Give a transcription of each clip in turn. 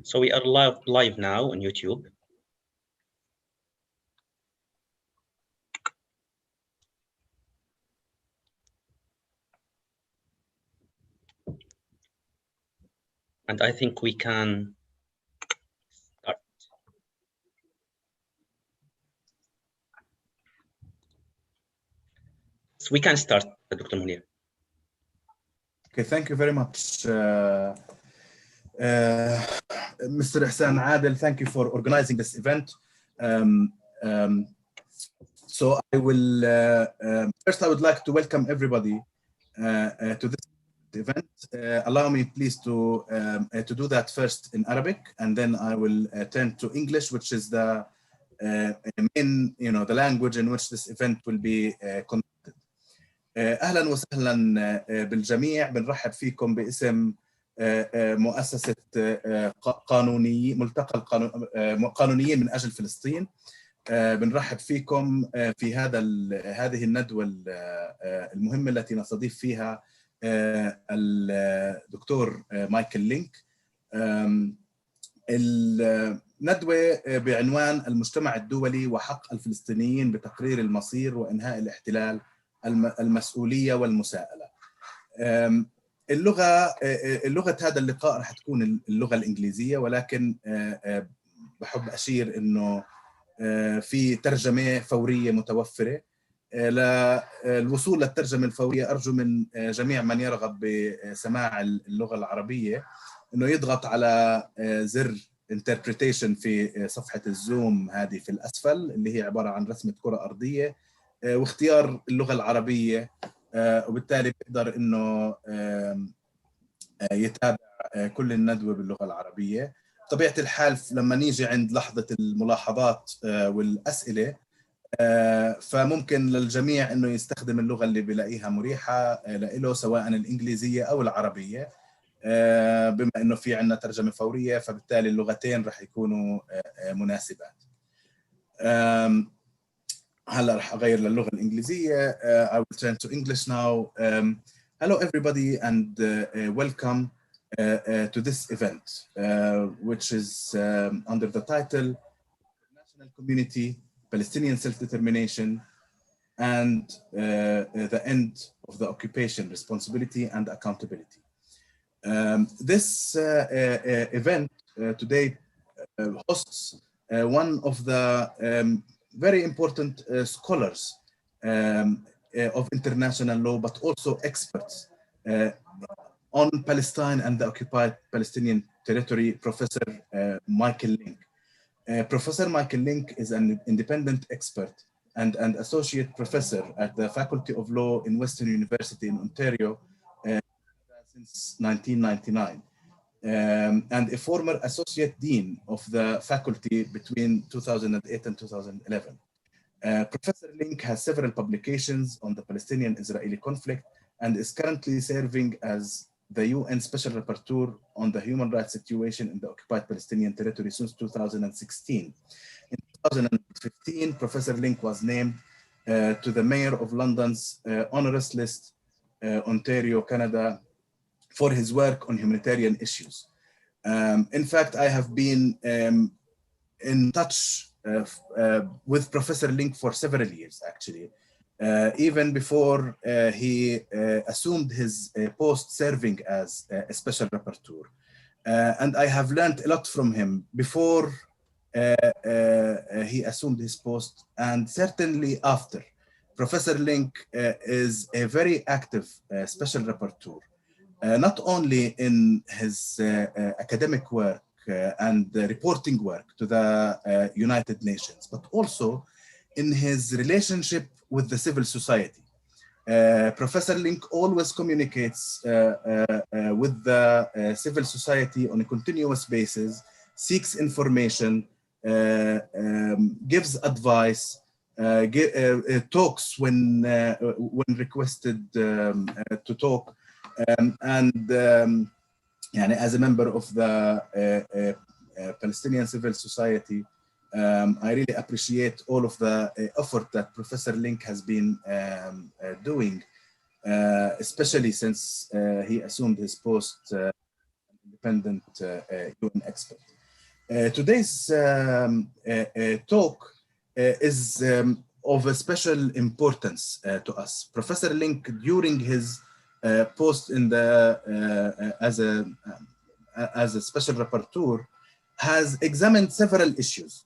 So we are live now on YouTube. And I think we can start. So we can start, Dr. Munir. Okay, thank you very much. Mr. Ihsan Adel, thank you for organizing this event. So I will, first I would like to welcome everybody to this event. Allow me please to do that first in Arabic, and then I will turn to English, which is the main, the language in which this event will be conducted. أهلا وسهلا بالجميع. بنرحب فيكم باسم مؤسسة ملتقى قانونيين من أجل فلسطين. بنرحب فيكم في هذه الندوة المهمة التي نستضيف فيها الدكتور مايكل لينك. الندوة بعنوان المجتمع الدولي وحق الفلسطينيين بتقرير المصير وإنهاء الاحتلال، المسؤولية والمساءلة. اللغة هذا اللقاء رح تكون اللغة الإنجليزية، ولكن بحب أشير إنه في ترجمة فورية متوفرة. للوصول للترجمة الفورية أرجو من جميع من يرغب بسماع اللغة العربية إنه يضغط على زر interpretation في صفحة الزوم هذه في الأسفل، اللي هي عبارة عن رسمة كرة أرضية، واختيار اللغة العربية، وبالتالي بيقدر إنه يتابع كل الندوة باللغة العربية. بطبيعة الحال لما نيجي عند لحظة الملاحظات والأسئلة، فممكن للجميع إنه يستخدم اللغة اللي بلاقيها مريحة له، سواء الإنجليزية أو العربية. بما إنه في عندنا ترجمة فورية، فبالتالي اللغتين رح يكونوا مناسبات. هلا رح أغير للغة الإنجليزية. I will turn to English now. Hello everybody, and welcome to this event, which is under the title National Community, Palestinian Self-Determination, and the End of the Occupation, Responsibility and Accountability. This event today hosts one of the very important scholars of international law, but also experts on Palestine and the occupied Palestinian territory, Professor Michael Lynk. Professor Michael Lynk is an independent expert and an associate professor at the Faculty of Law in Western University in Ontario since 1999, and a former associate dean of the faculty between 2008 and 2011. Professor Lynk has several publications on the Palestinian-Israeli conflict and is currently serving as the UN Special Rapporteur on the human rights situation in the occupied Palestinian territory since 2016. In 2015, Professor Lynk was named to the Mayor of London's honoris list, Ontario, Canada, for his work on humanitarian issues. In fact, I have been in touch with Professor Lynk for several years, actually, even before he assumed his post serving as a special rapporteur. And I have learned a lot from him before he assumed his post, and certainly after. Professor Lynk is a very active special rapporteur, not only in his academic work and reporting work to the United Nations, but also in his relationship with the civil society. Professor Lynk always communicates with the civil society on a continuous basis, seeks information, gives advice, talks when requested to talk, and as a member of the Palestinian civil society, I really appreciate all of the effort that Professor Lynk has been doing, especially since he assumed his post in the independent UN expert. Today's talk is of a special importance to us. Professor Lynk, during his post in the as a special rapporteur, has examined several issues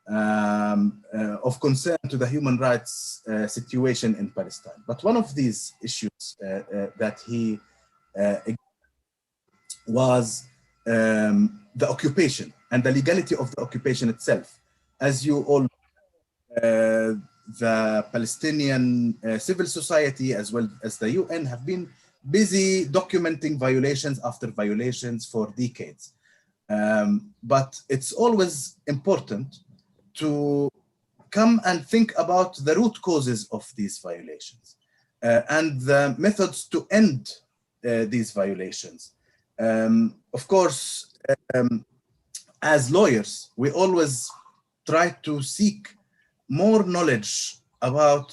of concern to the human rights situation in Palestine. But one of these issues that he was the occupation and the legality of the occupation itself. As you all know, the Palestinian civil society as well as the UN have been busy documenting violations after violations for decades. But it's always important to come and think about the root causes of these violations and the methods to end these violations. Of course, as lawyers, we always try to seek more knowledge about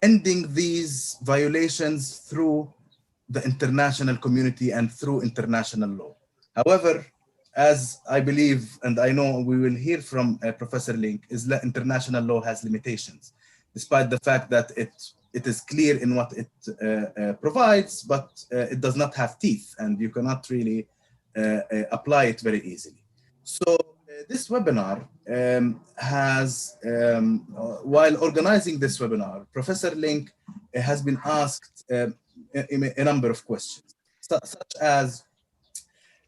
ending these violations through the international community and through international law. However, as I believe, and I know we will hear from Professor Lynk, is that international law has limitations, despite the fact that it is clear in what it provides, but it does not have teeth, and you cannot really apply it very easily. So this webinar has, while organizing this webinar, Professor Lynk has been asked a number of questions, such as,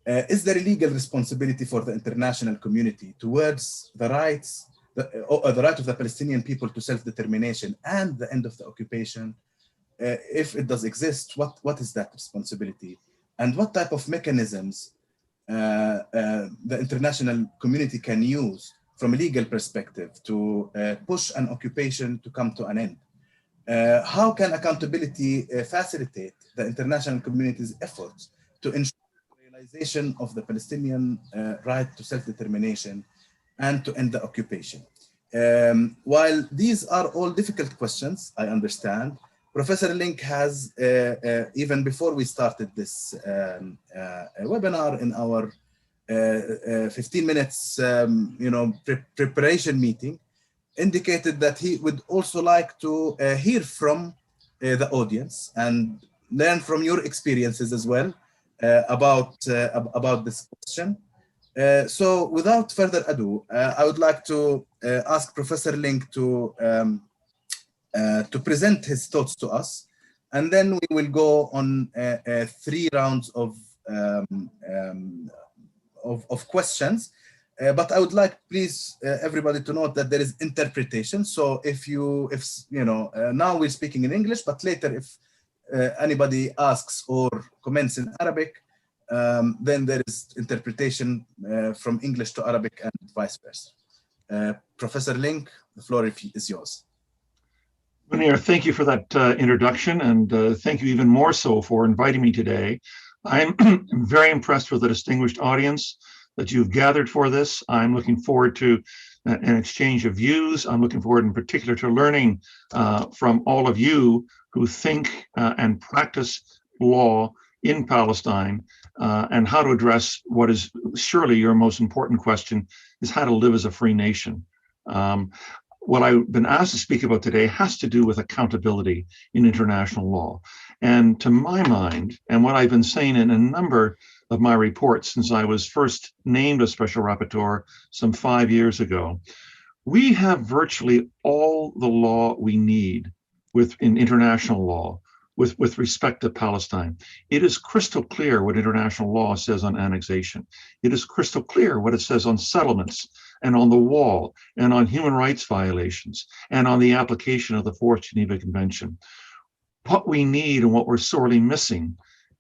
is there a legal responsibility for the international community towards the rights, the right of the Palestinian people to self-determination and the end of the occupation? If it does exist, what is that responsibility? And what type of mechanisms the international community can use from a legal perspective to push an occupation to come to an end? How can accountability facilitate the international community's efforts to ensure the realization of the Palestinian right to self-determination and to end the occupation? While these are all difficult questions, I understand, Professor Lynk has, even before we started this webinar, in our 15 minutes preparation meeting, indicated that he would also like to hear from the audience and learn from your experiences as well about this question. So without further ado, I would like to ask Professor Lynk to present his thoughts to us, and then we will go on 3 rounds of questions. But I would like, please, everybody to note that there is interpretation. So if now we're speaking in English, but later if anybody asks or comments in Arabic, then there is interpretation from English to Arabic and vice versa. Professor Lynk, the floor is yours. Munir, thank you for that introduction, and thank you even more so for inviting me today. I'm very impressed with the distinguished audience that you've gathered for this. I'm looking forward to an exchange of views. I'm looking forward in particular to learning from all of you who think and practice law in Palestine and how to address what is surely your most important question, is how to live as a free nation. What I've been asked to speak about today has to do with accountability in international law. And to my mind, and what I've been saying in a number of my reports since I was first named a special rapporteur some 5 years ago, we have virtually all the law we need in international law with respect to Palestine. It is crystal clear what international law says on annexation. It is crystal clear what it says on settlements and on the wall and on human rights violations and on the application of the Fourth Geneva Convention. What we need and what we're sorely missing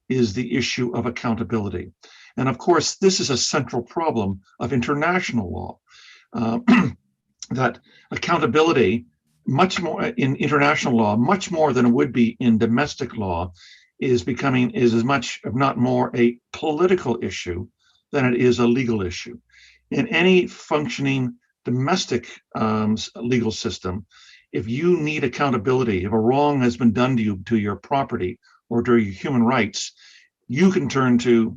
is the issue of accountability. And of course, this is a central problem of international law, that accountability, much more in international law, much more than it would be in domestic law, is as much, if not more, a political issue than it is a legal issue. In any functioning domestic legal system, if you need accountability, if a wrong has been done to you, to your property or to your human rights, you can turn to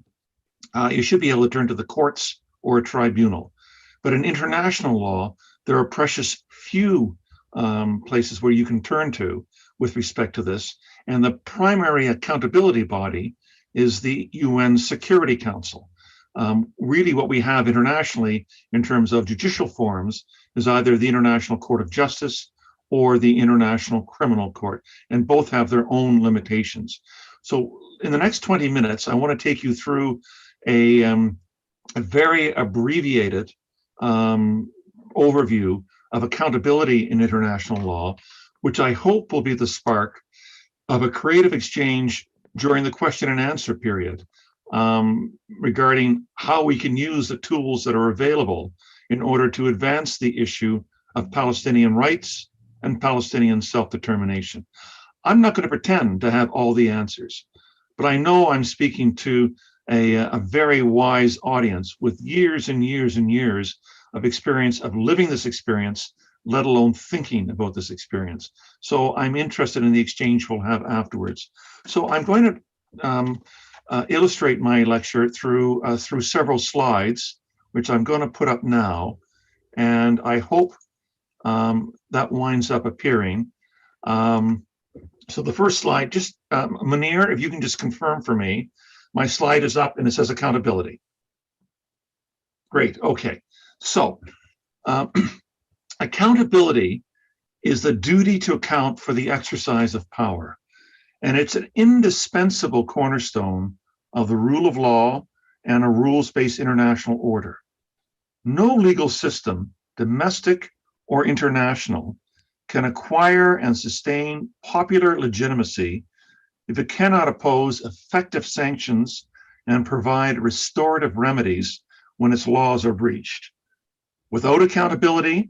you should be able to turn to the courts or a tribunal. But in international law, there are precious few places where you can turn to with respect to this. And the primary accountability body is the UN Security Council. Really what we have internationally in terms of judicial forums is either the International Court of Justice or the International Criminal Court, and both have their own limitations. So in the next 20 minutes, I want to take you through a very abbreviated overview of accountability in international law, which I hope will be the spark of a creative exchange during the question and answer period regarding how we can use the tools that are available in order to advance the issue of Palestinian rights and Palestinian self-determination. I'm not going to pretend to have all the answers, but I know I'm speaking to a very wise audience with years and years and years of experience of living this experience, let alone thinking about this experience. So I'm interested in the exchange we'll have afterwards. So I'm going to illustrate my lecture through several slides, which I'm going to put up now, and I hope that winds up appearing. So the first slide, just Munir, if you can just confirm for me, my slide is up and it says accountability. Great, okay. So accountability is the duty to account for the exercise of power. And it's an indispensable cornerstone of the rule of law and a rules-based international order. No legal system, domestic or international, can acquire and sustain popular legitimacy if it cannot oppose effective sanctions and provide restorative remedies when its laws are breached. Without accountability,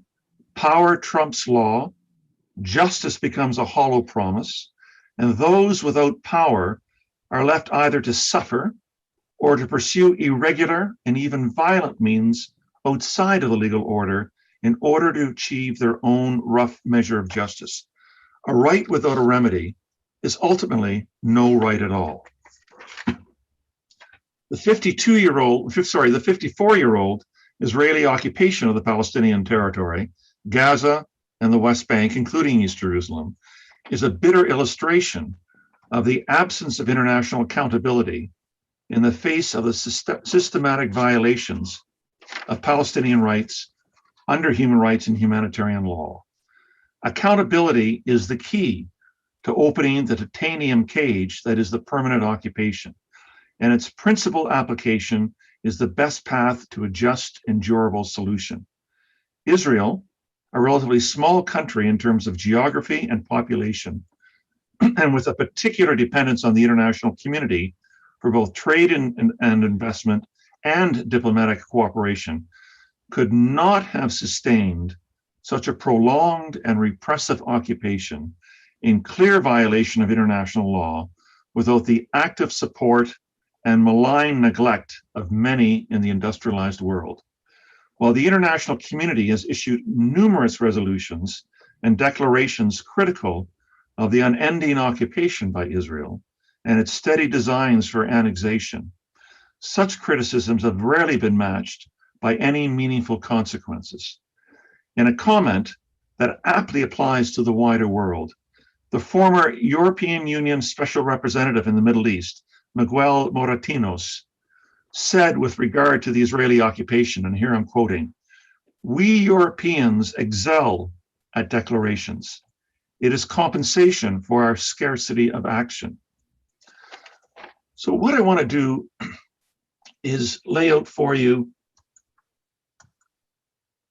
power trumps law, justice becomes a hollow promise, and those without power are left either to suffer or to pursue irregular and even violent means outside of the legal order in order to achieve their own rough measure of justice. A right without a remedy is ultimately no right at all. The 54-year-old Israeli occupation of the Palestinian territory, Gaza and the West Bank, including East Jerusalem, is a bitter illustration of the absence of international accountability in the face of the systematic violations of Palestinian rights under human rights and humanitarian law. Accountability is the key to opening the titanium cage that is the permanent occupation, and its principal application is the best path to a just and durable solution. Israel, a relatively small country in terms of geography and population, and with a particular dependence on the international community for both trade and investment and diplomatic cooperation, could not have sustained such a prolonged and repressive occupation in clear violation of international law without the active support and malign neglect of many in the industrialized world. While the international community has issued numerous resolutions and declarations critical of the unending occupation by Israel and its steady designs for annexation, such criticisms have rarely been matched by any meaningful consequences. In a comment that aptly applies to the wider world, the former European Union Special Representative in the Middle East, Miguel Moratinos, said with regard to the Israeli occupation, and here I'm quoting, "We Europeans excel at declarations. It is compensation for our scarcity of action." So what I want to do is lay out for you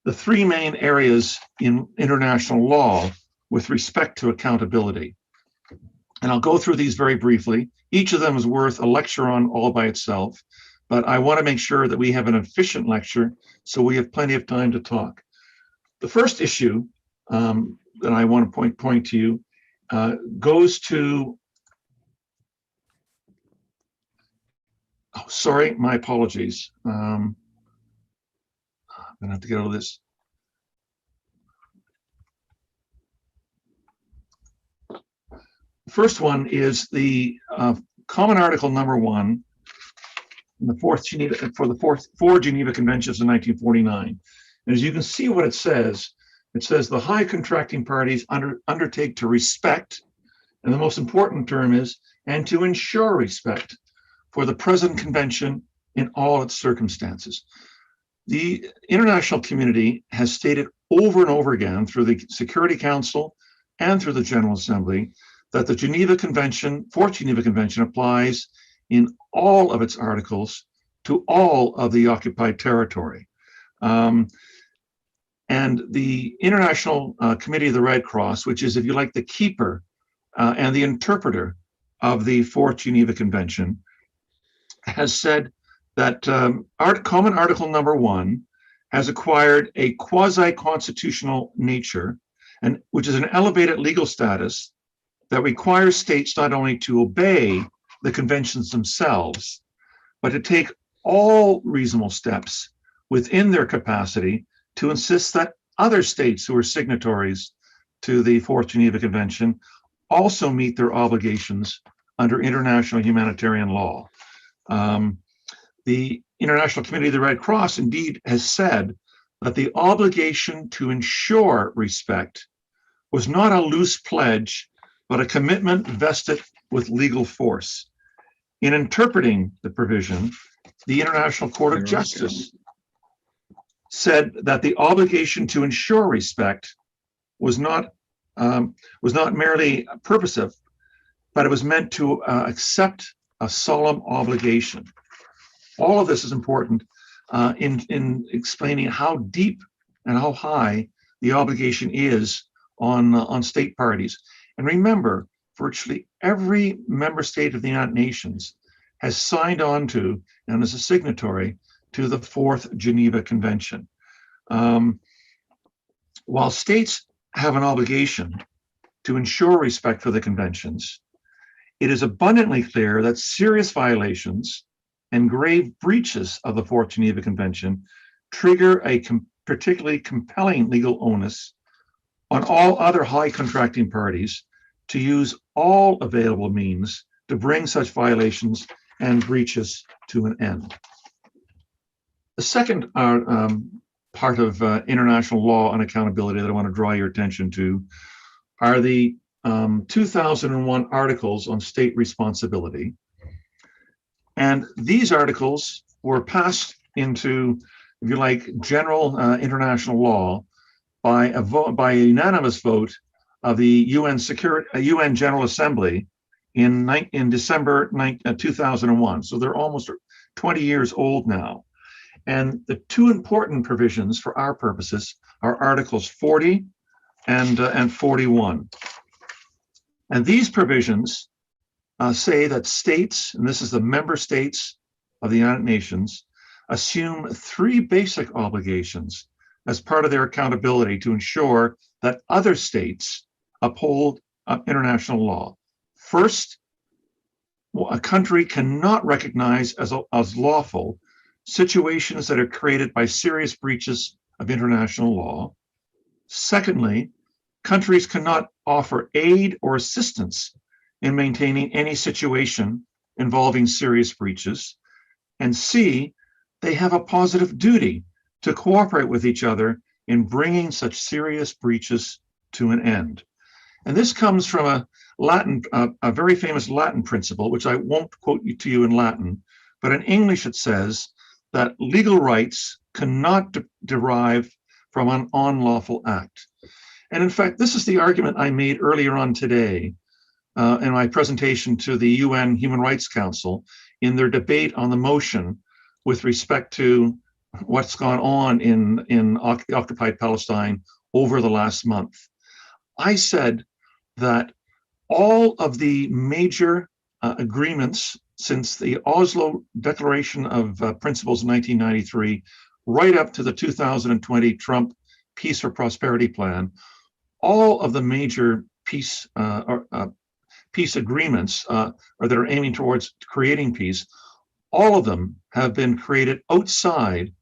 the three main areas in international law with respect to accountability. And I'll go through these very briefly. Each of them is worth a lecture on all by itself, but I want to make sure that we have an efficient lecture so we have plenty of time to talk. The first issue that I want to point to you goes to, oh, sorry, my apologies. I'm gonna have to get out of this. The first one is the Common Article number 1 in the four Geneva Conventions in 1949. And as you can see what it says the high contracting parties undertake to respect, and the most important term is, and to ensure respect for the present convention in all its circumstances. The international community has stated over and over again through the Security Council and through the General Assembly that the Fourth Geneva Convention applies in all of its articles to all of the occupied territory. And the International Committee of the Red Cross, which is, if you like, the keeper and the interpreter of the Fourth Geneva Convention, has said that Common Article Number 1 has acquired a quasi-constitutional nature, and which is an elevated legal status that requires states not only to obey the conventions themselves, but to take all reasonable steps within their capacity to insist that other states who are signatories to the Fourth Geneva Convention also meet their obligations under international humanitarian law. The International Committee of the Red Cross indeed has said that the obligation to ensure respect was not a loose pledge, but a commitment vested with legal force. In interpreting the provision, the International Court of Justice said that the obligation to ensure respect was not merely purposive, but it was meant to accept a solemn obligation. All of this is important in explaining how deep and how high the obligation is on state parties. And remember, virtually every member state of the United Nations has signed on to and is a signatory to the Fourth Geneva Convention. While states have an obligation to ensure respect for the conventions, it is abundantly clear that serious violations and grave breaches of the Fourth Geneva Convention trigger a particularly compelling legal onus on all other high contracting parties to use all available means to bring such violations and breaches to an end. The second part of international law and accountability that I want to draw your attention to are the 2001 articles on state responsibility. And these articles were passed into, if you like, general international law by a unanimous vote of the UN General Assembly in December 2001. So they're almost 20 years old now. And the two important provisions for our purposes are Articles 40 and 41. And these provisions say that states, and this is the member states of the United Nations, assume three basic obligations as part of their accountability to ensure that other states uphold international law. First, a country cannot recognize as lawful situations that are created by serious breaches of international law. Secondly, countries cannot offer aid or assistance in maintaining any situation involving serious breaches. And C, they have a positive duty to cooperate with each other in bringing such serious breaches to an end. And this comes from a very famous Latin principle, which I won't quote to you in Latin, but in English it says that legal rights cannot derive from an unlawful act. And in fact, this is the argument I made earlier on today in my presentation to the UN Human Rights Council in their debate on the motion with respect to what's gone on in occupied Palestine over the last month. I said that all of the major agreements since the Oslo Declaration of Principles in 1993, right up to the 2020 Trump Peace for Prosperity Plan, all of the major peace agreements or that are aiming towards creating peace, all of them have been created outside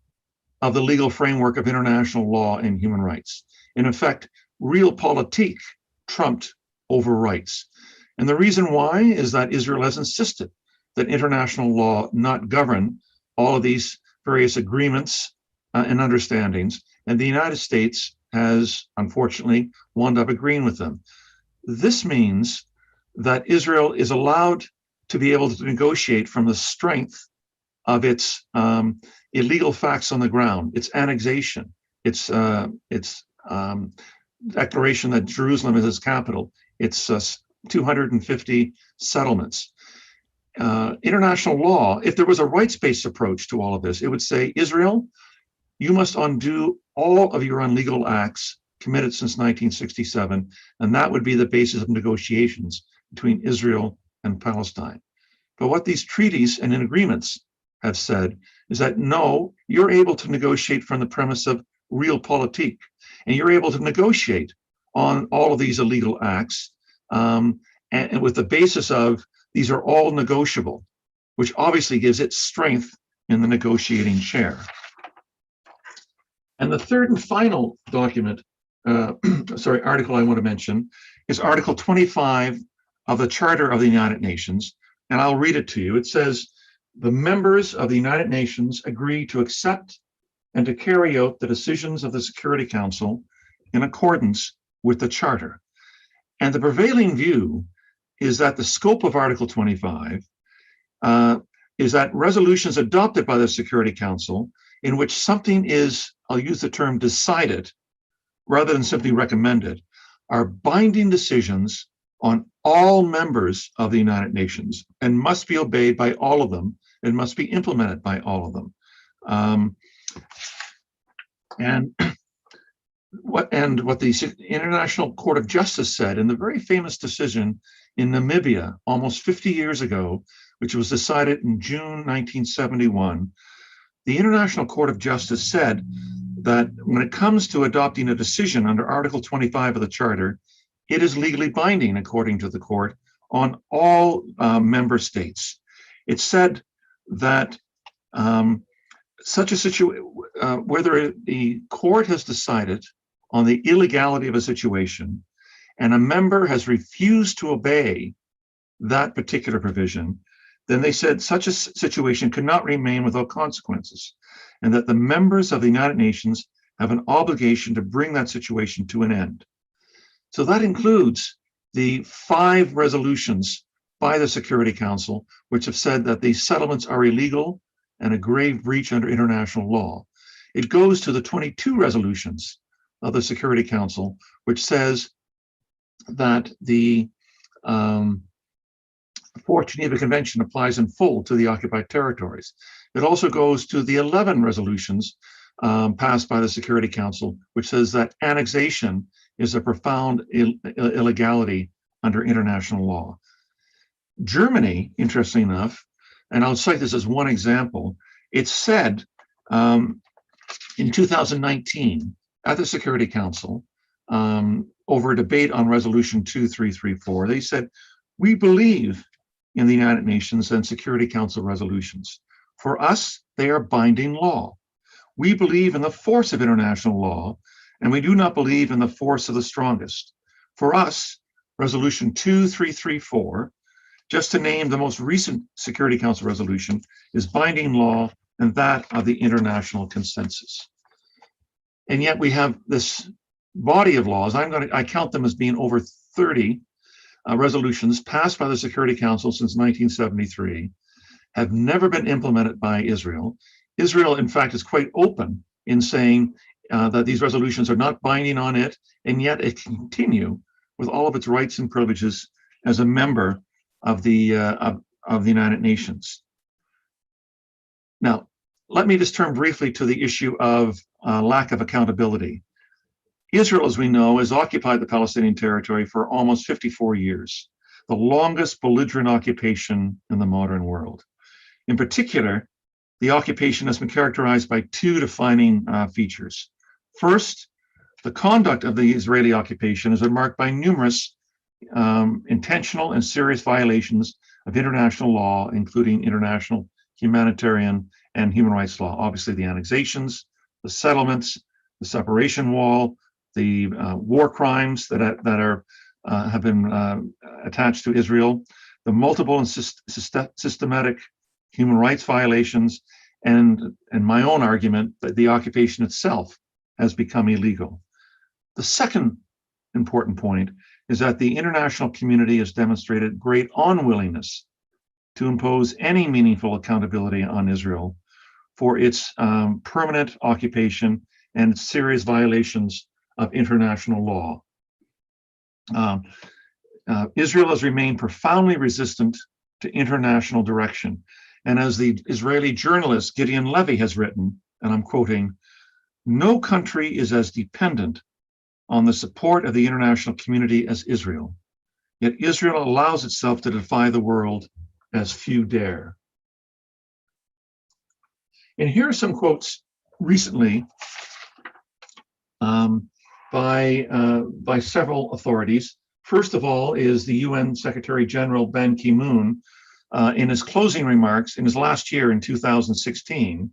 of the legal framework of international law and human rights. In effect, realpolitik trumped over rights. And the reason why is that Israel has insisted that international law not govern all of these various agreements and understandings, and the United States has unfortunately wound up agreeing with them. This means that Israel is allowed to be able to negotiate from the strength of its illegal facts on the ground, its annexation, its declaration that Jerusalem is its capital, its 250 settlements. International law, if there was a rights-based approach to all of this, it would say, Israel, you must undo all of your illegal acts committed since 1967, and that would be the basis of negotiations between Israel and Palestine. But what these treaties and agreements have said is that, no, you're able to negotiate from the premise of realpolitik, and you're able to negotiate on all of these illegal acts, and with the basis of these are all negotiable, which obviously gives it strength in the negotiating chair. And the third and final document, article I want to mention is Article 25 of the Charter of the United Nations, and I'll read it to you. It says, the members of the United Nations agree to accept and to carry out the decisions of the Security Council in accordance with the Charter. And the prevailing view is that the scope of Article 25 is that resolutions adopted by the Security Council in which something is, I'll use the term decided, rather than simply recommended, are binding decisions on all members of the United Nations and must be obeyed by all of them and must be implemented by all of them. And what the International Court of Justice said in the very famous decision in Namibia almost 50 years ago, which was decided in June 1971, the International Court of Justice said that when it comes to adopting a decision under Article 25 of the Charter, it is legally binding, according to the court, on all member states. It said that such a situation, whether the court has decided on the illegality of a situation and a member has refused to obey that particular provision, then they said such a situation could not remain without consequences, and that the members of the United Nations have an obligation to bring that situation to an end. So that includes the 5 resolutions by the Security Council, which have said that these settlements are illegal and a grave breach under international law. It goes to the 22 resolutions of the Security Council, which says that the 4th Geneva Convention applies in full to the occupied territories. It also goes to the 11 resolutions passed by the Security Council, which says that annexation is a profound illegality under international law. Germany, interestingly enough, and I'll cite this as one example, it said in 2019 at the Security Council, over a debate on Resolution 2334, they said, we believe in the United Nations and Security Council resolutions. For us, they are binding law. We believe in the force of international law, and we do not believe in the force of the strongest. For us, Resolution 2334, just to name the most recent Security Council resolution, is binding law and that of the international consensus. And yet we have this body of laws. I count them as being over 30 resolutions passed by the Security Council since 1973, have never been implemented by Israel. Israel, in fact, is quite open in saying that these resolutions are not binding on it, and yet it can continue with all of its rights and privileges as a member of the United Nations. Now, let me just turn briefly to the issue of lack of accountability. Israel, as we know, has occupied the Palestinian territory for almost 54 years, the longest belligerent occupation in the modern world. In particular, the occupation has been characterized by 2 defining features. First, the conduct of the Israeli occupation has been marked by numerous intentional and serious violations of international law, including international humanitarian and human rights law. Obviously, the annexations, the settlements, the separation wall, the war crimes that have been attached to Israel, the multiple and systematic human rights violations, and my own argument that the occupation itself has become illegal. The second important point is that the international community has demonstrated great unwillingness to impose any meaningful accountability on Israel for its permanent occupation and serious violations of international law. Israel has remained profoundly resistant to international direction. And as the Israeli journalist Gideon Levy has written, and I'm quoting, "No country is as dependent on the support of the international community as Israel. Yet Israel allows itself to defy the world as few dare." And here are some quotes recently by several authorities. First of all is the UN Secretary General Ban Ki-moon in his closing remarks in his last year in 2016.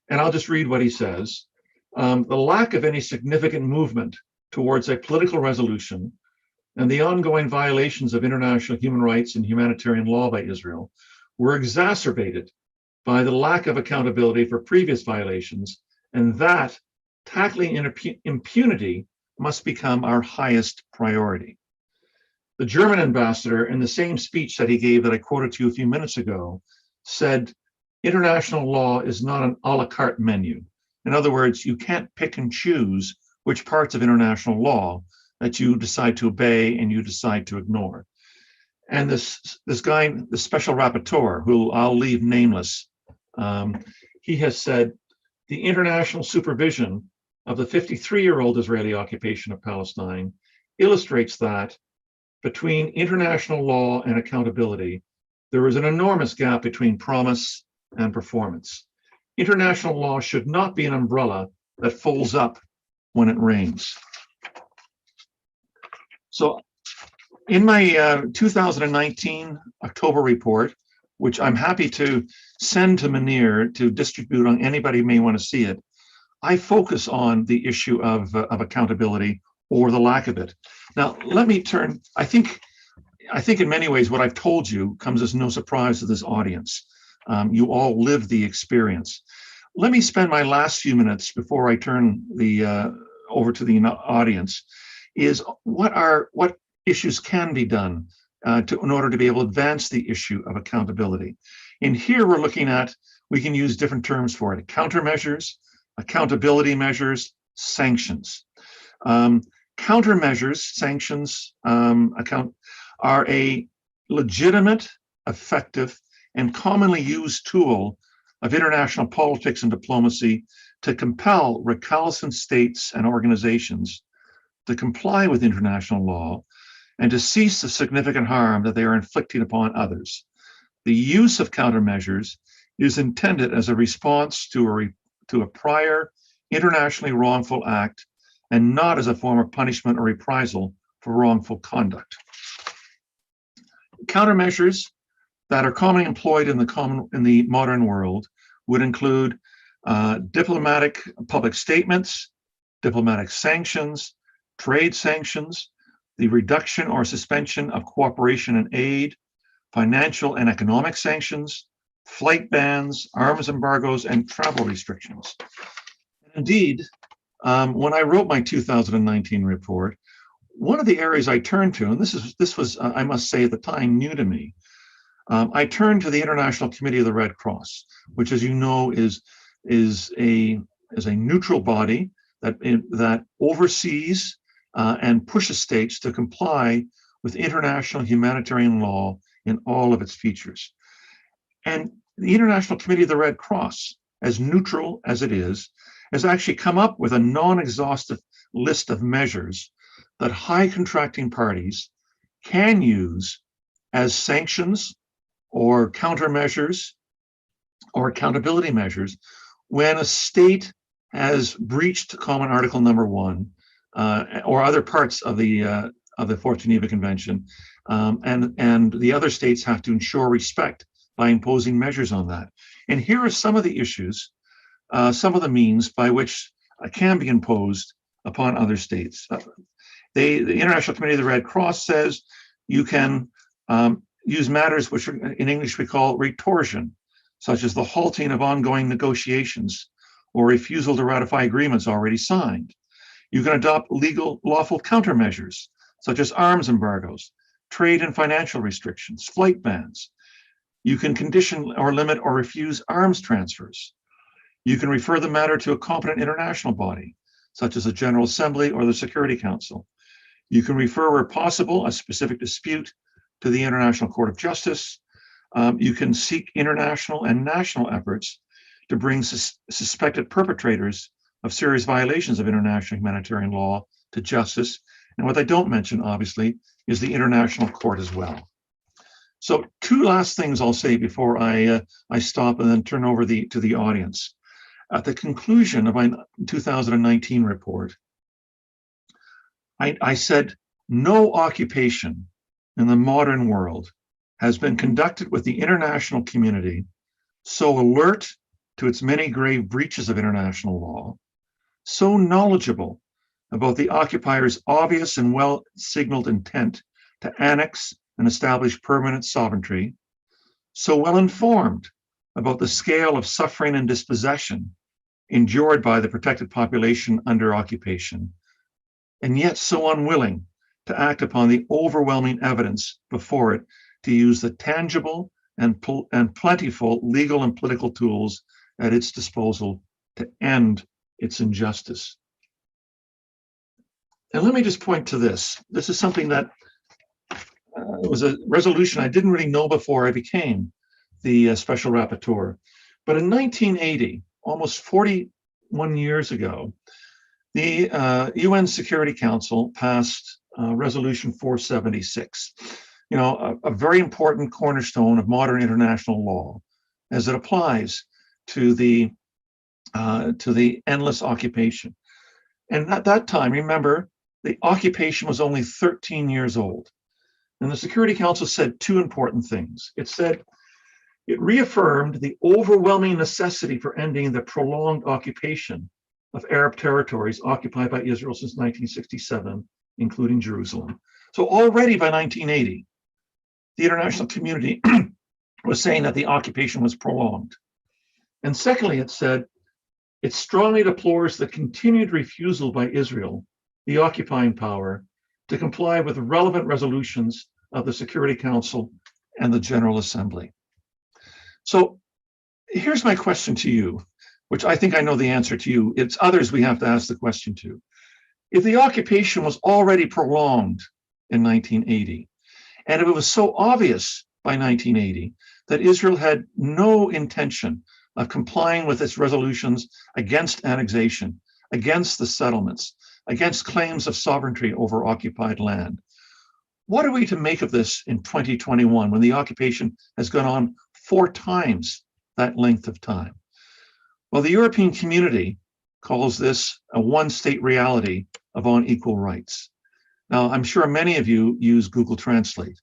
And I'll just read what he says. The lack of any significant movement towards a political resolution and the ongoing violations of international human rights and humanitarian law by Israel were exacerbated by the lack of accountability for previous violations, and that tackling impunity must become our highest priority. The German ambassador, in the same speech that he gave that I quoted to you a few minutes ago, said, "International law is not an a la carte menu." In other words, you can't pick and choose which parts of international law that you decide to obey and you decide to ignore. And this guy, the special rapporteur, who I'll leave nameless, he has said, the international supervision of the 53-year-old Israeli occupation of Palestine illustrates that between international law and accountability, there is an enormous gap between promise and performance. International law should not be an umbrella that folds up when it rains. So in my 2019 October report, which I'm happy to send to Munir to distribute on anybody who may want to see it, I focus on the issue of accountability or the lack of it. Now, let me turn, I think in many ways what I've told you comes as no surprise to this audience. You all lived the experience. Let me spend my last few minutes before I turn the over to the audience is what issues can be done in order to be able to advance the issue of accountability. And here we're looking at, we can use different terms for it: countermeasures, accountability measures, sanctions. Countermeasures, sanctions, are a legitimate, effective, and commonly used tool of international politics and diplomacy to compel recalcitrant states and organizations to comply with international law and to cease the significant harm that they are inflicting upon others. The use of countermeasures is intended as a response to a prior internationally wrongful act and not as a form of punishment or reprisal for wrongful conduct. Countermeasures that are commonly employed in the modern world would include diplomatic public statements, diplomatic sanctions, trade sanctions, the reduction or suspension of cooperation and aid, financial and economic sanctions, flight bans, arms embargoes, and travel restrictions. Indeed, when I wrote my 2019 report, one of the areas I turned to, and this was I must say at the time new to me, I turned to the International Committee of the Red Cross, which, as you know, is a neutral body that oversees and pushes states to comply with international humanitarian law in all of its features. And the International Committee of the Red Cross, as neutral as it is, has actually come up with a non-exhaustive list of measures that high contracting parties can use as sanctions or countermeasures or accountability measures when a state has breached Common Article Number 1 or other parts of the Fourth Geneva Convention, and the other states have to ensure respect by imposing measures on that. And here are some of the issues, some of the means by which can be imposed upon other states. The International Committee of the Red Cross says you can use matters which in English we call retorsion. such as the halting of ongoing negotiations or refusal to ratify agreements already signed. You can adopt legal, lawful countermeasures, such as arms embargoes, trade and financial restrictions, flight bans. You can condition or limit or refuse arms transfers. You can refer the matter to a competent international body, such as the General Assembly or the Security Council. You can refer, where possible, a specific dispute to the International Court of Justice. You can seek international and national efforts to bring suspected perpetrators of serious violations of international humanitarian law to justice. And what I don't mention, obviously, is the International Court as well. So two last things I'll say before I stop and then turn over to the audience. At the conclusion of my 2019 report, I said, no occupation in the modern world has been conducted with the international community so alert to its many grave breaches of international law, so knowledgeable about the occupier's obvious and well-signaled intent to annex and establish permanent sovereignty, so well informed about the scale of suffering and dispossession endured by the protected population under occupation, and yet so unwilling to act upon the overwhelming evidence before it to use the tangible and plentiful legal and political tools at its disposal to end its injustice. And let me just point to this. This is something that was a resolution I didn't really know before I became the special rapporteur. But in 1980, almost 41 years ago, the UN Security Council passed Resolution 476, a very important cornerstone of modern international law as it applies to the endless occupation. And at that time, remember, the occupation was only 13 years old. And the Security Council said two important things. It said, it reaffirmed the overwhelming necessity for ending the prolonged occupation of Arab territories occupied by Israel since 1967, including Jerusalem. So already by 1980, the international community was saying that the occupation was prolonged. And secondly, it said, it strongly deplores the continued refusal by Israel, the occupying power, to comply with relevant resolutions of the Security Council and the General Assembly. So here's my question to you, which I think I know the answer to you. It's others we have to ask the question to. If the occupation was already prolonged in 1980, and if it was so obvious by 1980 that Israel had no intention of complying with its resolutions against annexation, against the settlements, against claims of sovereignty over occupied land, what are we to make of this in 2021 when the occupation has gone on 4 times that length of time? Well, the European community calls this a one-state reality of unequal rights. Now, I'm sure many of you use Google Translate.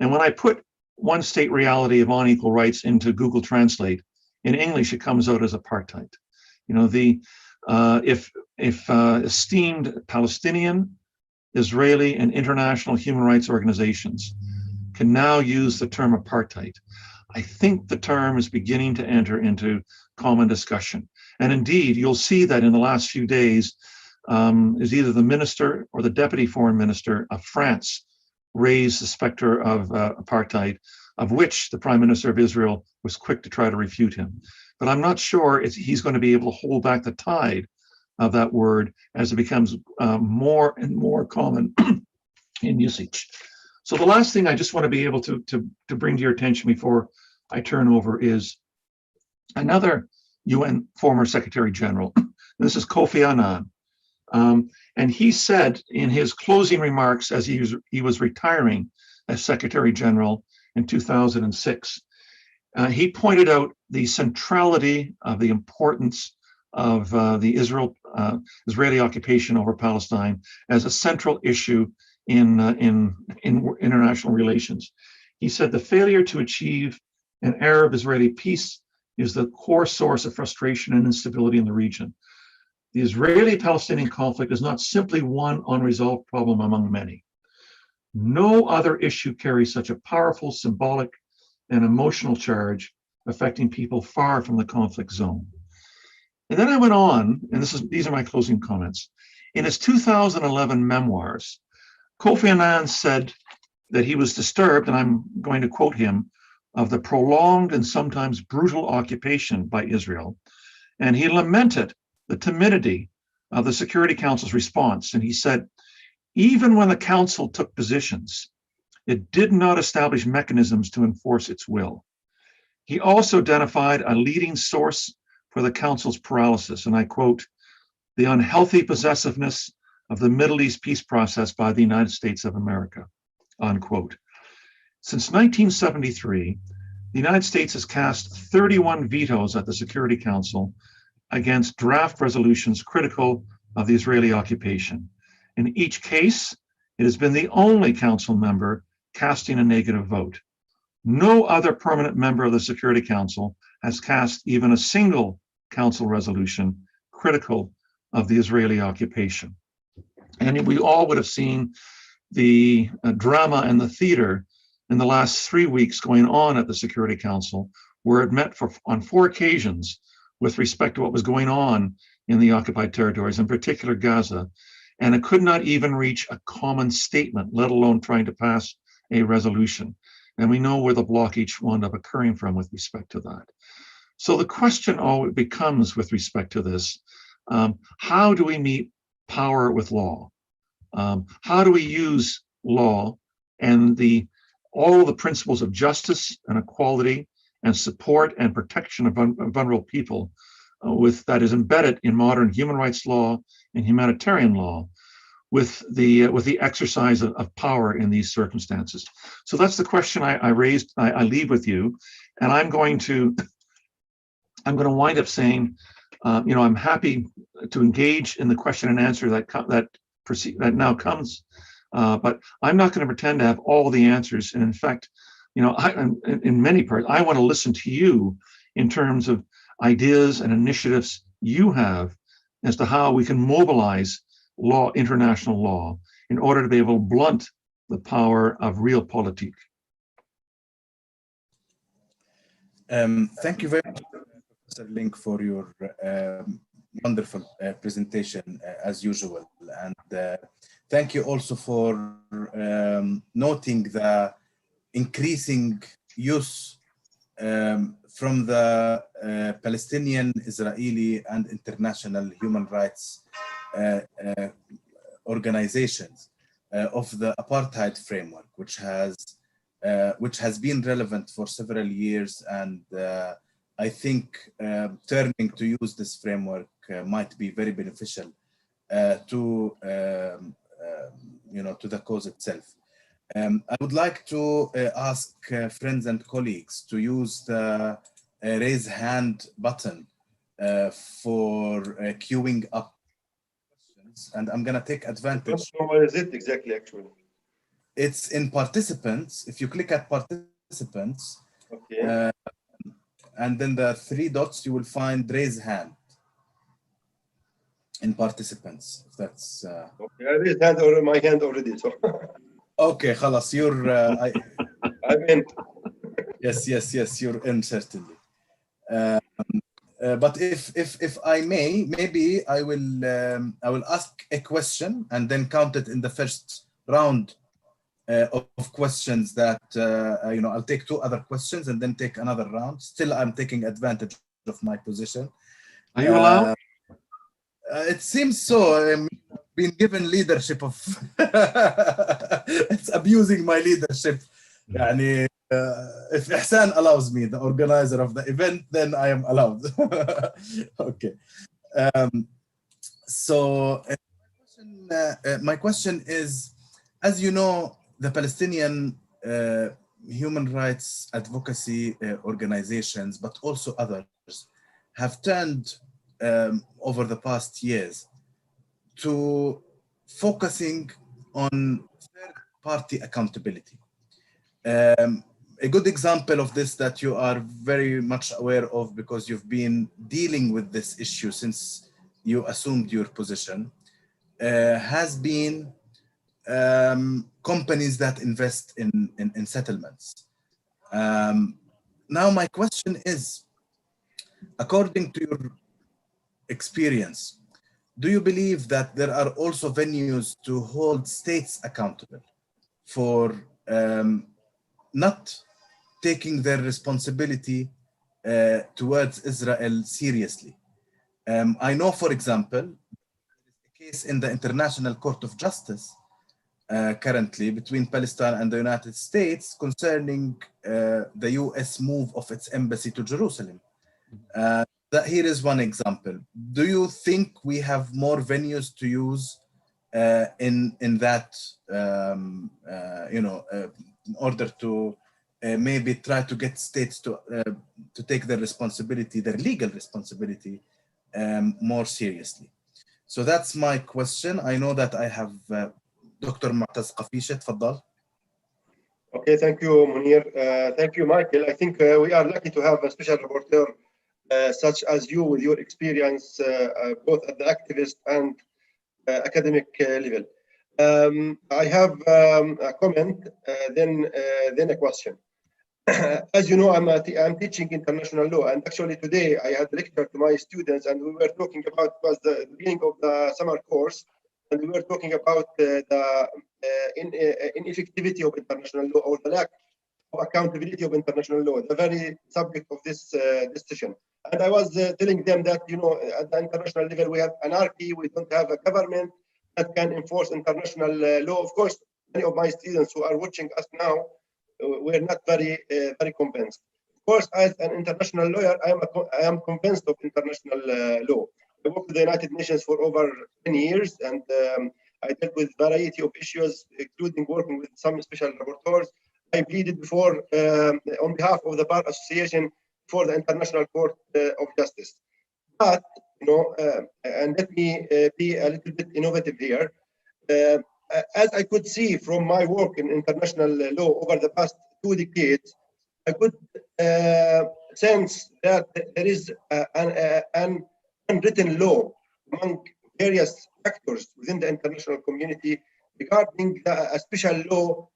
And when I put one-state reality of unequal rights into Google Translate, in English, it comes out as apartheid. If esteemed Palestinian, Israeli, and international human rights organizations can now use the term apartheid, I think the term is beginning to enter into common discussion. And indeed, you'll see that in the last few days, is either the minister or the deputy foreign minister of France raised the specter of apartheid, of which the prime minister of Israel was quick to try to refute him. But I'm not sure he's going to be able to hold back the tide of that word as it becomes more and more common in usage. So the last thing I just want to be able to bring to your attention before I turn over is another UN former Secretary General. This is Kofi Annan. And he said in his closing remarks as he was retiring as Secretary General in 2006, he pointed out the centrality of the importance of the Israeli occupation over Palestine as a central issue in international relations. He said the failure to achieve an Arab-Israeli peace is the core source of frustration and instability in the region. The Israeli-Palestinian conflict is not simply one unresolved problem among many. No other issue carries such a powerful symbolic and emotional charge affecting people far from the conflict zone. And then I went on, and these are my closing comments. In his 2011 memoirs, Kofi Annan said that he was disturbed, and I'm going to quote him, of the prolonged and sometimes brutal occupation by Israel. And he lamented the timidity of the Security Council's response. And he said, even when the Council took positions, it did not establish mechanisms to enforce its will. He also identified a leading source for the Council's paralysis, and I quote, the unhealthy possessiveness of the Middle East peace process by the United States of America, unquote. Since 1973, the United States has cast 31 vetoes at the Security Council against draft resolutions critical of the Israeli occupation. In each case, it has been the only Council member casting a negative vote. No other permanent member of the Security Council has cast even a single Council resolution critical of the Israeli occupation. And we all would have seen the drama and the theater in the last 3 weeks going on at the Security Council, where it met on 4 occasions with respect to what was going on in the occupied territories, in particular Gaza, and it could not even reach a common statement, let alone trying to pass a resolution. And we know where the blockage wound up occurring from with respect to that. So the question always becomes with respect to this, how do we meet power with law? How do we use law and all the principles of justice and equality and support and protection of vulnerable people that is embedded in modern human rights law and humanitarian law with the exercise of power in these circumstances? So that's the question I raised. I leave with you, and I'm going to wind up saying, I'm happy to engage in the question and answer that now comes, but I'm not going to pretend to have all the answers. And in fact, in many parts, I want to listen to you in terms of ideas and initiatives you have as to how we can mobilize law, international law, in order to be able to blunt the power of realpolitik. Thank you very much, Professor Lynk, for your wonderful presentation as usual. And thank you also for noting the increasing use from the Palestinian, Israeli, and international human rights organizations of the apartheid framework, which has been relevant for several years, and I think turning to use this framework might be very beneficial to the cause itself. I would like to ask friends and colleagues to use the raise hand button for queuing up questions, and I'm going to take advantage. Where is it exactly, actually? It's in participants. If you click at participants, okay. And then the 3 dots, you will find raise hand in participants. If that's okay, I raised hand or my hand already. So okay, خلاص, you're I'm in. Yes, you're in, certainly. But if I may, maybe I will ask a question and then count it in the first round of questions that I'll take 2 other questions and then take another round. Still, I'm taking advantage of my position. Are you allowed? It seems so. I'm being given leadership of it's abusing my leadership. يعني, if Ihsan allows me, the organizer of the event, then I am allowed. Okay. So my question is, as you know, the Palestinian human rights advocacy organizations, but also others, have turned over the past years to focusing on third-party accountability. A good example of this that you are very much aware of, because you've been dealing with this issue since you assumed your position, has been companies that invest in settlements. Now my question is, according to your experience, do you believe that there are also venues to hold states accountable for not taking their responsibility towards Israel seriously? I know, for example, a case in the International Court of Justice currently between Palestine and the United States concerning the US move of its embassy to Jerusalem. Here is one example. Do you think we have more venues to use in that, in order to maybe try to get states to take their responsibility, their legal responsibility, more seriously? So that's my question. I know that I have Dr. Mu'taz Qafisha, تفضل. Okay, thank you, Munir. Thank you, Michael. I think we are lucky to have a special rapporteur such as you, with your experience both at the activist and academic level. I have a comment, then a question. As you know, I'm teaching international law, and actually today I had a lecture to my students, and we were talking about, it was the beginning of the summer course, and we were talking about the ineffectivity of international law, or the lack of accountability of international law, the very subject of this session. And I was telling them that, you know, at the international level we have anarchy, we don't have a government that can enforce international law. Of course, many of my students who are watching us now were not very convinced. Of course, as an international lawyer, I am convinced of international law. I worked with the United Nations for over 10 years, and I dealt with a variety of issues, including working with some special rapporteurs. I pleaded before, on behalf of the Bar Association, for the International Court of Justice. But, you know, and let me be a little bit innovative here. As I could see from my work in international law over the past 2 decades, I could sense that there is an unwritten law among various actors within the international community regarding a special law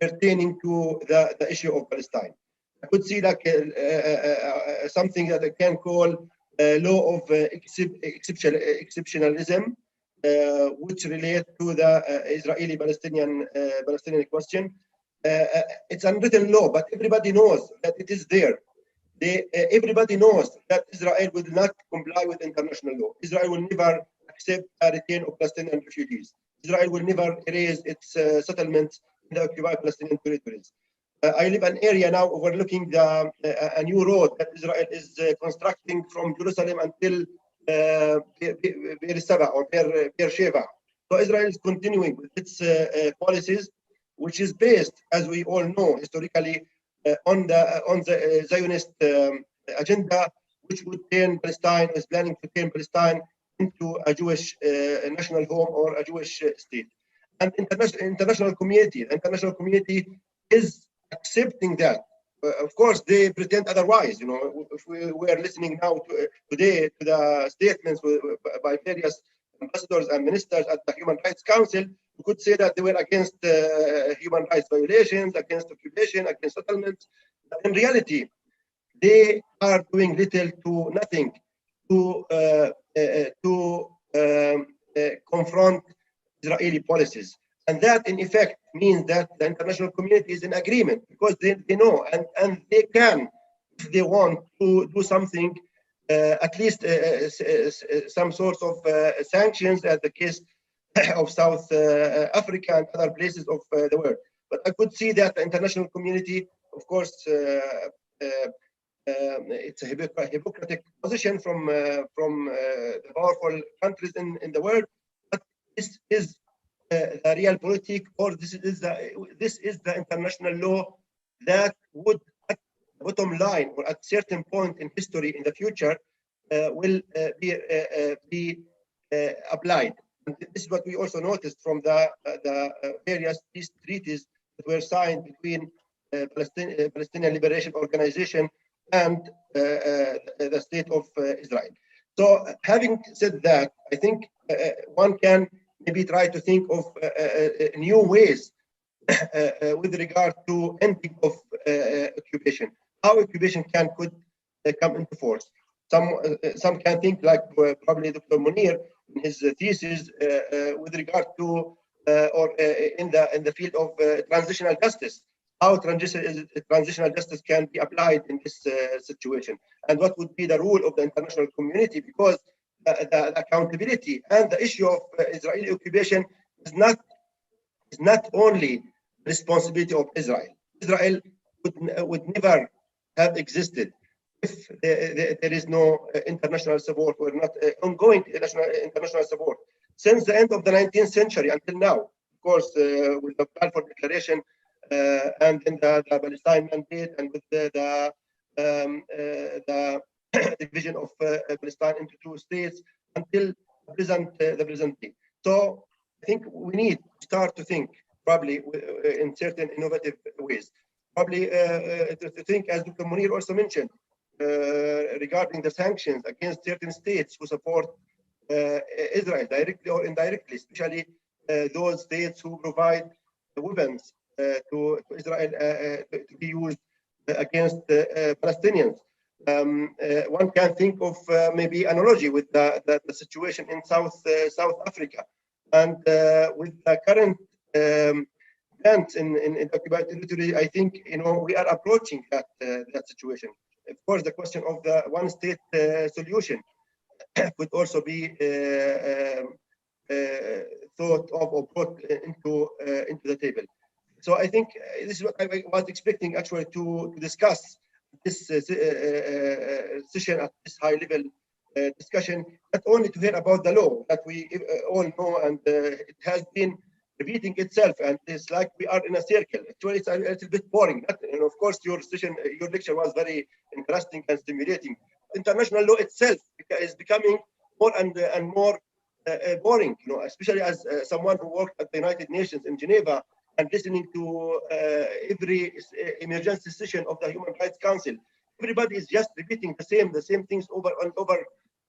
pertaining to the issue of Palestine. I could see like something that I can call a law of exceptionalism, which relate to the Israeli-Palestinian question. It's unwritten law, but everybody knows that it is there. Everybody knows that Israel will not comply with international law. Israel will never accept a return of Palestinian refugees. Israel will never erase its settlements in the occupied Palestinian territories. I live in an area now overlooking a new road that Israel is constructing from Jerusalem until Beersheba or Beersheba. So Israel is continuing with its policies, which is based, as we all know, historically, on the Zionist agenda, which would turn Palestine, is planning to turn Palestine into a Jewish national home or a Jewish state. And the international community is accepting that. Of course, they pretend otherwise. You know, if we are listening now today to the statements by various ambassadors and ministers at the Human Rights Council, we could say that they were against human rights violations, against occupation, against settlements. But in reality, they are doing little to nothing to confront Israeli policies. And that, in effect, means that the international community is in agreement, because they know and they can, if they want to do something, at least some sort of sanctions, as the case of South Africa and other places of the world. But I could see that the international community, of course, it's a hypocritical position from the powerful countries in the world. But this is the real politic, or this is the international law that would, at the bottom line, or at certain point in history in the future, will be applied. And this is what we also noticed from the various peace treaties that were signed between Palestinian Liberation Organization and the state of Israel. So, having said that, I think one can maybe try to think of new ways with regard to ending of occupation. how occupation could come into force. Some can think like probably Dr. Munir in his thesis with regard to in the field of transitional justice, how transitional justice can be applied in this situation, and what would be the role of the international community, because the accountability and the issue of Israeli occupation is not only the responsibility of Israel. Israel would never have existed if there is no international support or not ongoing international support. Since the end of the 19th century until now, of course, with the Balfour Declaration and in the Palestine Mandate and with the division of Palestine into 2 states until the present day. So I think we need to start to think probably in certain innovative ways. Probably to think, as Dr. Munir also mentioned, regarding the sanctions against certain states who support Israel directly or indirectly, especially those states who provide weapons to Israel to be used against Palestinians. One can think of maybe analogy with the situation in South Africa, and with the current events in occupied territory. I think we are approaching that situation. Of course, the question of the one-state solution could also be thought of or brought into the table. So I think this is what I was expecting actually to discuss this session at this high-level discussion, not only to hear about the law that we all know, and it has been repeating itself, and it's like we are in a circle. Actually, it's a little bit boring. Of course, your lecture was very interesting and stimulating. International law itself is becoming more and more boring. Especially as someone who worked at the United Nations in Geneva and listening to every emergency session of the Human Rights Council. Everybody is just repeating the same things over and over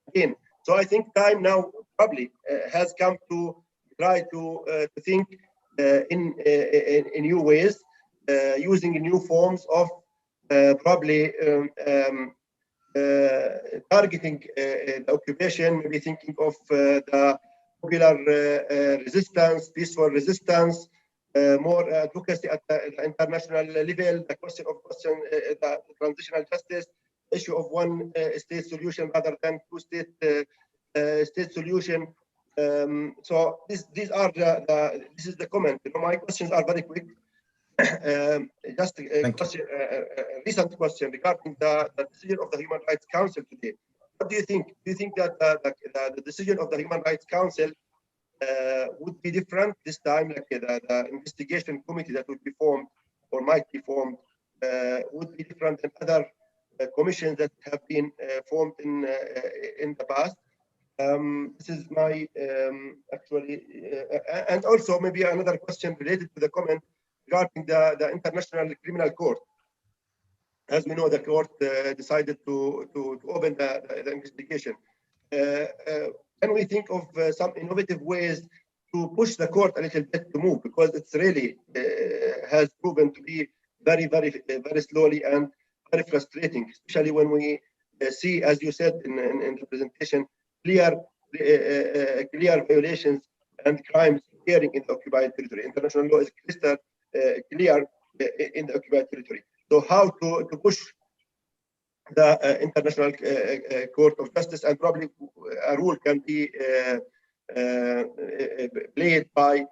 again. So I think time now probably has come to try to think in new ways, using new forms of probably targeting the occupation, maybe thinking of the popular resistance, peaceful resistance, more advocacy at the international level, the question of the transitional justice, issue of one state solution rather than 2-state state solution. So these are this is the comment. My questions are very quick. Just a recent question regarding the decision of the Human Rights Council today. What do you think? Do you think that the decision of the Human Rights Council would be different this time, like the investigation committee that would be formed or might be formed would be different than other commissions that have been formed in the past? This is my actually, and also maybe another question related to the comment regarding the International Criminal Court. As we know, the court decided to open the investigation. Can we think of some innovative ways to push the court a little bit to move, because it's really has proven to be very slowly and very frustrating, especially when we see, as you said in the presentation, clear violations and crimes occurring in the occupied territory. International law is crystal clear in the occupied territory. So how to push the International Court of Justice, and probably a role can be played by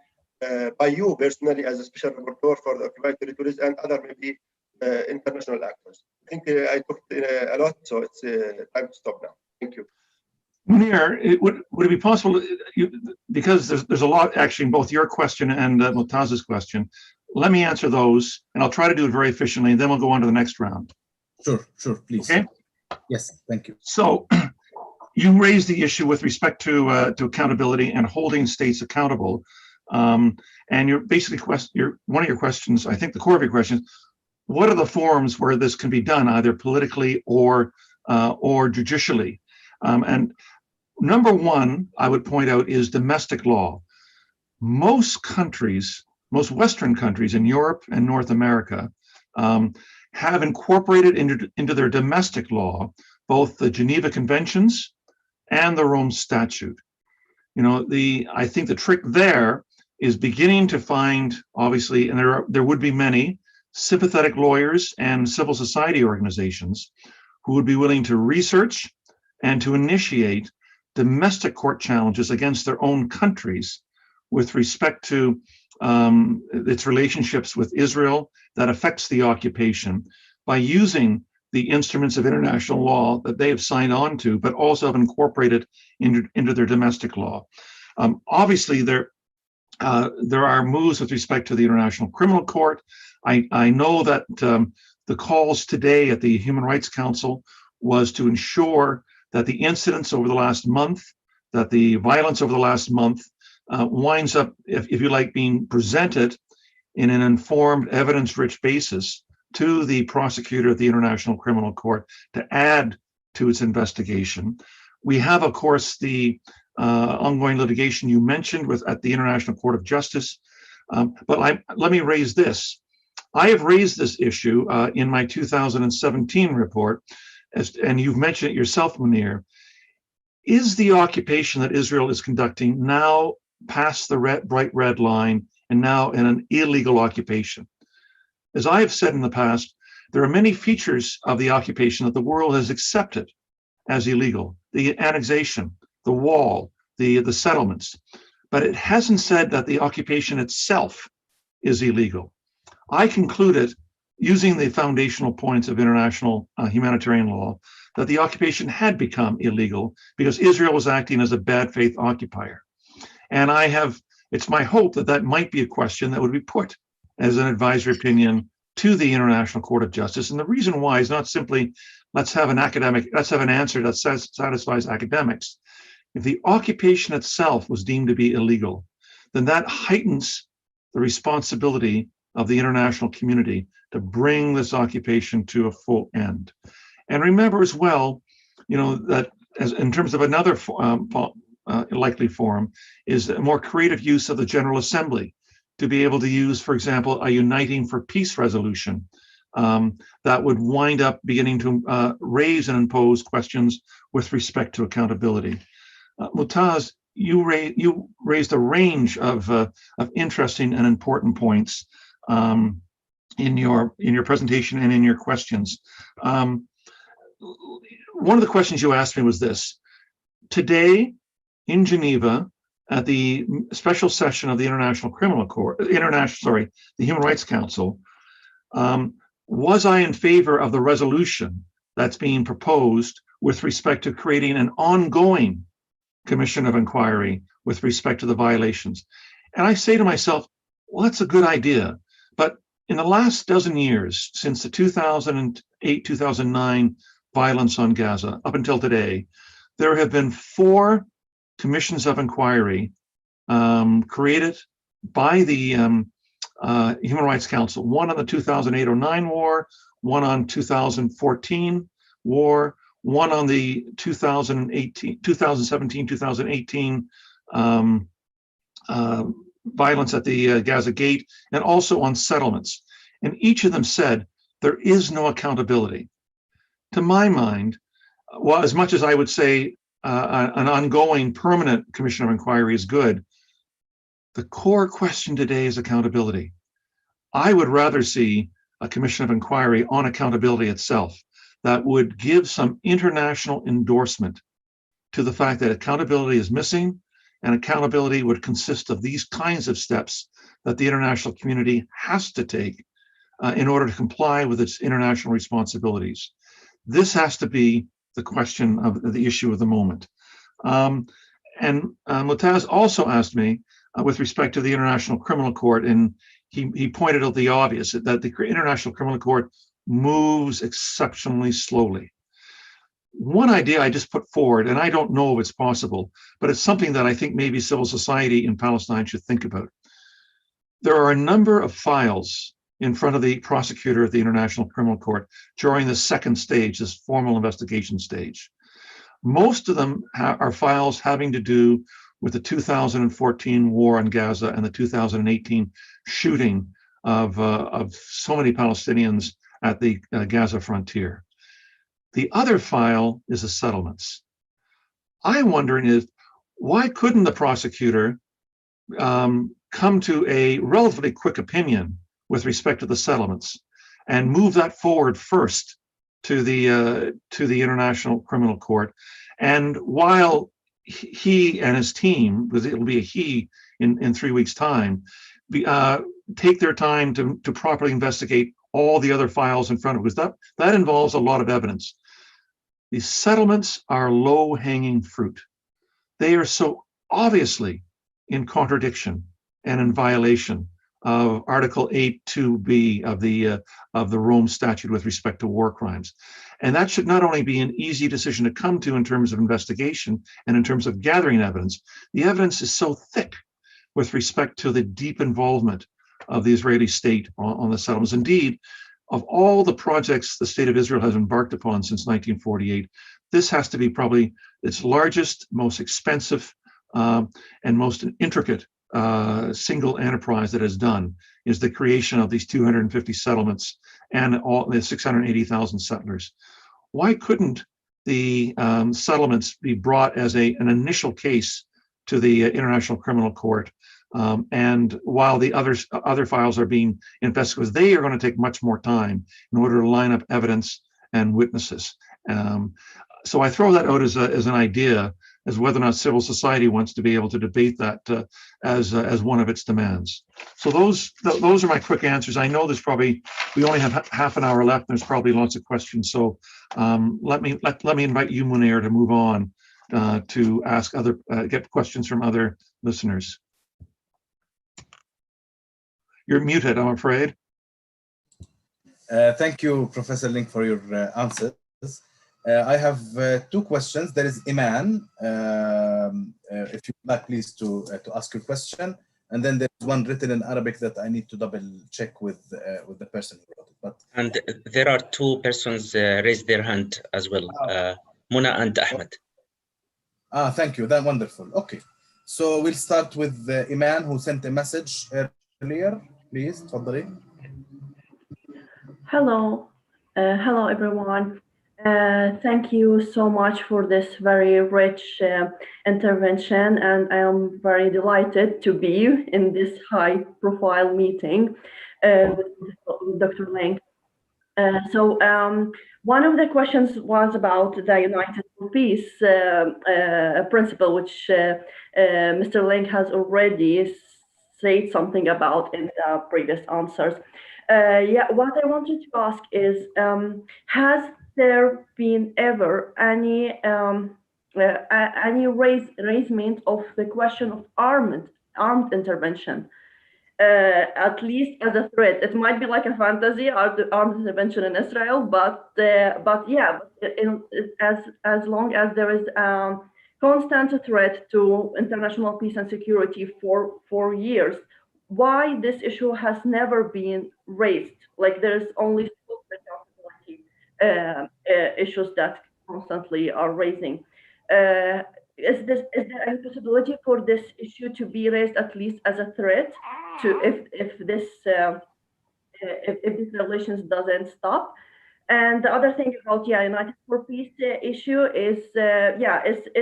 you personally as a special rapporteur for the occupied territories and other maybe international actors. I think I talked a lot, so it's time to stop now. Thank you. Munir, would it be possible, because there's a lot actually in both your question and Mumtaz's question, let me answer those, and I'll try to do it very efficiently, and then we'll go on to the next round. Sure, please. Okay? Yes, thank you. So you raised the issue with respect to accountability and holding states accountable. And you're basically, one of your questions, I think the core of your question is, what are the forums where this can be done, either politically or judicially? And number one, I would point out, is domestic law. Most countries, most Western countries in Europe and North America have incorporated into their domestic law both the Geneva Conventions and the Rome Statute. You know, I think the trick there is beginning to find, obviously, and there would be many sympathetic lawyers and civil society organizations who would be willing to research and to initiate domestic court challenges against their own countries with respect to its relationships with Israel that affects the occupation by using the instruments of international law that they have signed on to, but also have incorporated into their domestic law. Obviously, there are moves with respect to the International Criminal Court. I know that the calls today at the Human Rights Council was to ensure that the incidents over the last month, that the violence over the last month winds up, if you like, being presented in an informed, evidence-rich basis to the prosecutor at the International Criminal Court to add to its investigation. We have, of course, the ongoing litigation you mentioned at the International Court of Justice. But let me raise this. I have raised this issue in my 2017 report, and you've mentioned it yourself, Munir. Is the occupation that Israel is conducting now past the bright red line and now in an illegal occupation? As I have said in the past, there are many features of the occupation that the world has accepted as illegal: the annexation, the wall, the settlements, but it hasn't said that the occupation itself is illegal. I concluded, using the foundational points of international humanitarian law, that the occupation had become illegal because Israel was acting as a bad faith occupier. And it's my hope that that might be a question that would be put as an advisory opinion to the International Court of Justice. And the reason why is not simply, let's have an answer that satisfies academics. If the occupation itself was deemed to be illegal, then that heightens the responsibility of the international community to bring this occupation to a full end. And remember as well, you know, that as in terms of another likely forum is a more creative use of the General Assembly to be able to use, for example, a uniting for peace resolution that would wind up beginning to raise and impose questions with respect to accountability. Mutaz, you raised a range of interesting and important points in your presentation and in your questions. One of the questions you asked me was this: today in Geneva, at the special session of the International Criminal Court, the Human Rights Council, was I in favor of the resolution that's being proposed with respect to creating an ongoing commission of inquiry with respect to the violations? And I say to myself, well, that's a good idea. But in the last dozen years, since the 2008-2009 violence on Gaza, up until today, there have been 4 commissions of inquiry created by the Human Rights Council, one on the 2008-09 war, one on 2014 war, one on the 2017-2018 violence at the Gaza Gate, and also on settlements. And each of them said there is no accountability. To my mind, well, as much as I would say an ongoing permanent commission of inquiry is good, the core question today is accountability. I would rather see a commission of inquiry on accountability itself that would give some international endorsement to the fact that accountability is missing, and accountability would consist of these kinds of steps that the international community has to take in order to comply with its international responsibilities. This has to be the question of the issue of the moment. And Mutaz also asked me with respect to the International Criminal Court, and he pointed out the obvious, that the International Criminal Court moves exceptionally slowly. One idea I just put forward, and I don't know if it's possible, but it's something that I think maybe civil society in Palestine should think about. There are a number of files in front of the prosecutor at the International Criminal Court during the second stage, this formal investigation stage. Most of them are files having to do with the 2014 war on Gaza and the 2018 shooting of so many Palestinians at the Gaza frontier. The other file is the settlements. I'm wondering is, why couldn't the prosecutor come to a relatively quick opinion with respect to the settlements and move that forward first to the International Criminal Court? And while he and his team, because it'll be a he in 3 weeks' time, take their time to properly investigate all the other files in front of it, because that involves a lot of evidence. These settlements are low-hanging fruit. They are so obviously in contradiction and in violation of Article 8(2)(b) of the Rome Statute with respect to war crimes. And that should not only be an easy decision to come to in terms of investigation and in terms of gathering evidence, the evidence is so thick with respect to the deep involvement of the Israeli state on the settlements. Indeed, of all the projects the state of Israel has embarked upon since 1948, this has to be probably its largest, most expensive, and most intricate single enterprise that is done, is the creation of these 250 settlements and all the 680,000 settlers. Why couldn't the settlements be brought as an initial case to the International Criminal Court? And while the other files are being investigated, they are going to take much more time in order to line up evidence and witnesses. So I throw that out as an idea as whether or not civil society wants to be able to debate that as one of its demands. So those are my quick answers. I know we only have half an hour left. And there's probably lots of questions. So let me invite you, Munir, to move on to ask get questions from other listeners. You're muted, I'm afraid. Thank you, Professor Lynk, for your answers. I have 2 questions. There is Iman, if you'd like, please, to ask your question. And then there's one written in Arabic that I need to double check with the person who wrote it. And there are 2 persons raised their hand as well, Muna and Ahmed. Thank you. That's wonderful. Okay. So we'll start with Iman, who sent a message earlier. Please, تفضلي. Hello. Hello, everyone. Thank you so much for this very rich intervention, and I am very delighted to be in this high-profile meeting with Dr. Lynk. So one of the questions was about the United for Peace principle, which Mr. Lynk has already said something about in the previous answers. What I wanted to ask is, has there been ever any raisement of the question of armed intervention, at least as a threat? It might be like a fantasy, armed intervention in Israel, but yeah, as long as there is constant threat to international peace and security for years, why this issue has never been raised? Like, there's only issues that constantly are raising. Is there any possibility for this issue to be raised at least as a threat to if this relations doesn't stop? And the other thing about United for Peace issue is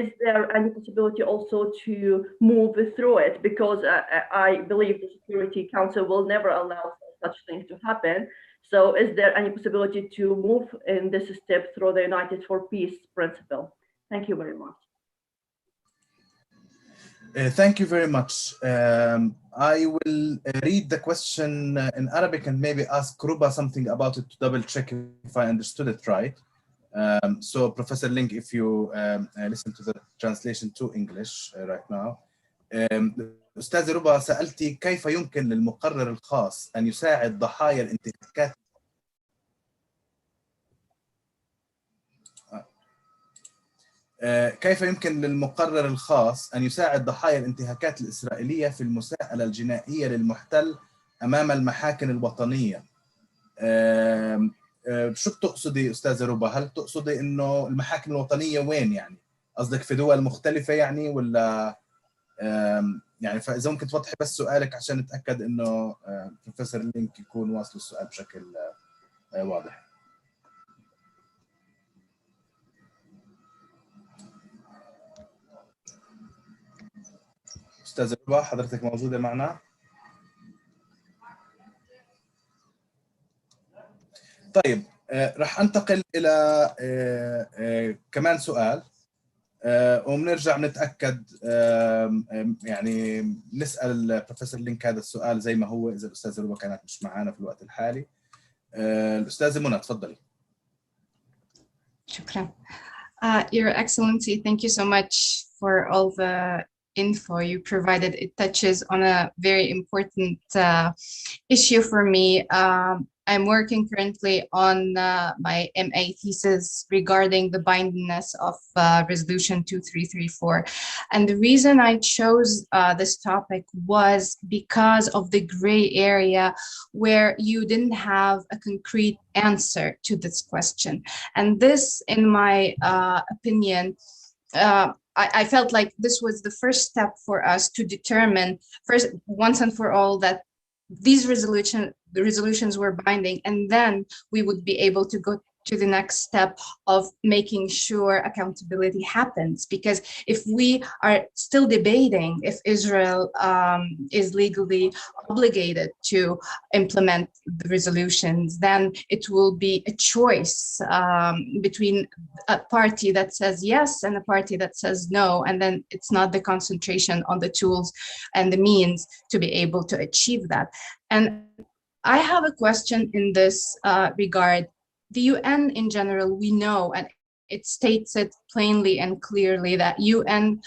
is there any possibility also to move through it? Because I believe the Security Council will never allow such things to happen. So is there any possibility to move in this step through the United for Peace principle? Thank you very much. Thank you very much. I will read the question in Arabic and maybe ask Ruba something about it to double check if I understood it right. So Professor Lynk, if you listen to the translation to English right now. أستاذ ربا، سألتي كيف يمكن للمقرر الخاص أن يساعد ضحايا الانتهاكات كيف يمكن للمقرر الخاص أن يساعد ضحايا الانتهاكات الإسرائيلية في المساءلة الجنائية للمحتل أمام المحاكم الوطنية؟ شو بتقصدي أستاذة ربا؟ هل تقصدي إنه المحاكم الوطنية وين يعني؟ قصدك في دول مختلفة يعني ولا يعني؟ فإذا ممكن توضحي بس سؤالك عشان نتأكد إنه بروفيسور لينك يكون واصل السؤال واضح. أستاذ ربا حضرتك موجودة معنا؟ طيب راح أنتقل إلى كمان سؤال وبنرجع نتأكد يعني نسأل بروفيسور لينك هذا السؤال زي ما هو إذا الأستاذة ربا كانت مش معنا في الوقت الحالي. الأستاذة منى تفضلي. شكرا. Your Excellency, thank you so much for all the info you provided. It touches on a very important issue for me. I'm working currently on my MA thesis regarding the bindingness of Resolution 2334. And the reason I chose this topic was because of the gray area where you didn't have a concrete answer to this question. And this, in my opinion, I felt like this was the first step for us to determine first, once and for all, that these resolutions were binding, and then we would be able to go to the next step of making sure accountability happens. Because if we are still debating if Israel is legally obligated to implement the resolutions, then it will be a choice between a party that says yes and a party that says no, and then it's not the concentration on the tools and the means to be able to achieve that. And I have a question in this regard. The UN in general, we know, and it states it plainly and clearly, that UN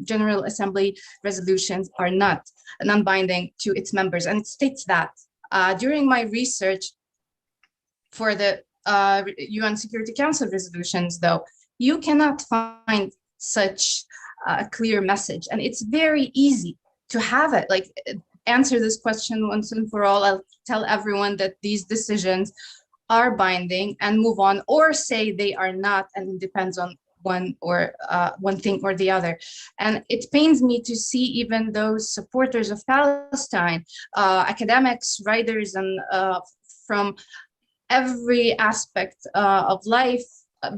General Assembly resolutions are not non-binding to its members. And it states that. During my research for the UN Security Council resolutions, though, you cannot find such a clear message. And it's very easy to have it, like, answer this question once and for all. I'll tell everyone that these decisions are binding and move on, or say they are not, and it depends on one thing or the other. And it pains me to see even those supporters of Palestine, academics, writers, and from every aspect of life,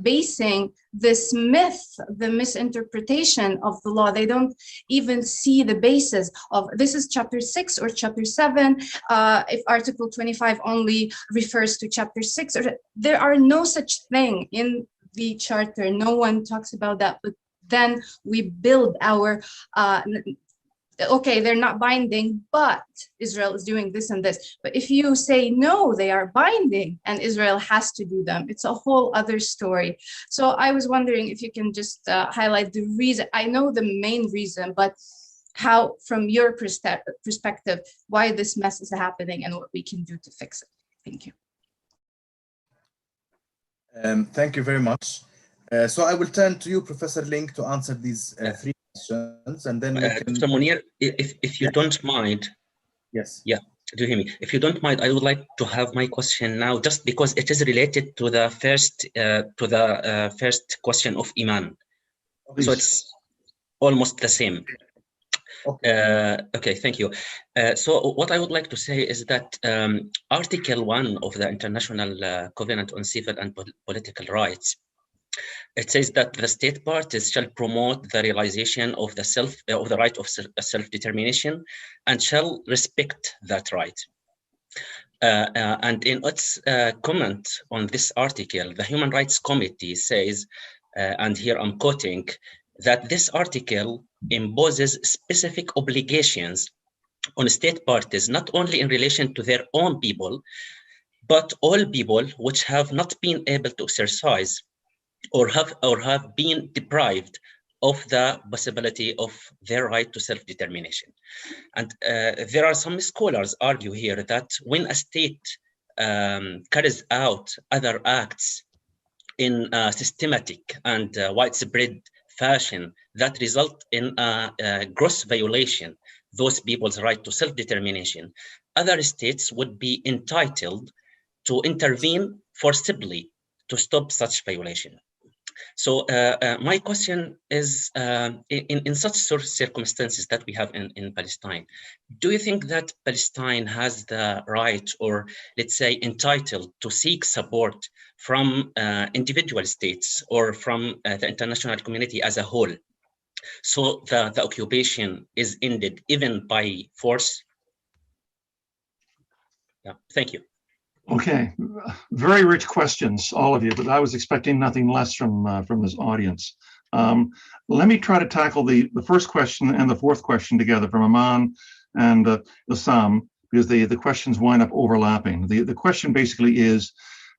basing this myth, the misinterpretation of the law. They don't even see the basis of this is chapter 6 or chapter 7. If article 25 only refers to chapter 6, or there are no such thing in the charter. No one talks about that. But then we build our okay, they're not binding, but Israel is doing this and this. But if you say, no, they are binding and Israel has to do them, it's a whole other story. So I was wondering if you can just highlight the reason. I know the main reason, but how, from your perspective, why this mess is happening and what we can do to fix it. Thank you. Thank you very much. So I will turn to you, Professor Lynk, to answer these three questions, and then we can... Dr. Munir, if you don't mind. Yes. Yeah, do you hear me? If you don't mind, I would like to have my question now, just because it is related to the first question of Iman. Please. So it's almost the same. Okay, okay, thank you. So what I would like to say is that Article 1 of the International Covenant on Civil and Political Rights, it says that the state parties shall promote the realization of the right of self-determination and shall respect that right. And in its comment on this article, the Human Rights Committee says, and here I'm quoting, that this article imposes specific obligations on state parties, not only in relation to their own people, but all people which have not been able to exercise or have been deprived of the possibility of their right to self-determination. And there are some scholars argue here that when a state carries out other acts in a systematic and widespread fashion that result in a gross violation those people's right to self-determination, other states would be entitled to intervene forcibly to stop such violation. So my question is, in such sort of circumstances that we have in Palestine, do you think that Palestine has the right, or let's say entitled, to seek support from individual states or from the international community as a whole, so the occupation is ended even by force? Yeah, thank you. Okay, very rich questions, all of you, but I was expecting nothing less from this audience. Let me try to tackle the first question and the fourth question together from Aman and Issam, because the questions wind up overlapping. The question basically is,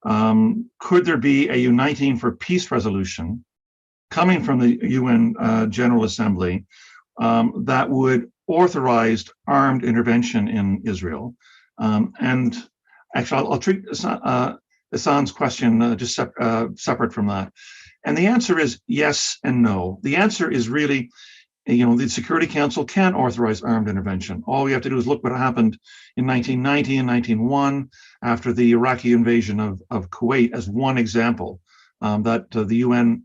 could there be a uniting for peace resolution coming from the UN General Assembly that would authorize armed intervention in Israel? And actually, I'll treat Hassan's question just separate from that. And the answer is yes and no. The answer is really, the Security Council can authorize armed intervention. All we have to do is look what happened in 1990 and 1901 after the Iraqi invasion of Kuwait as one example, that the UN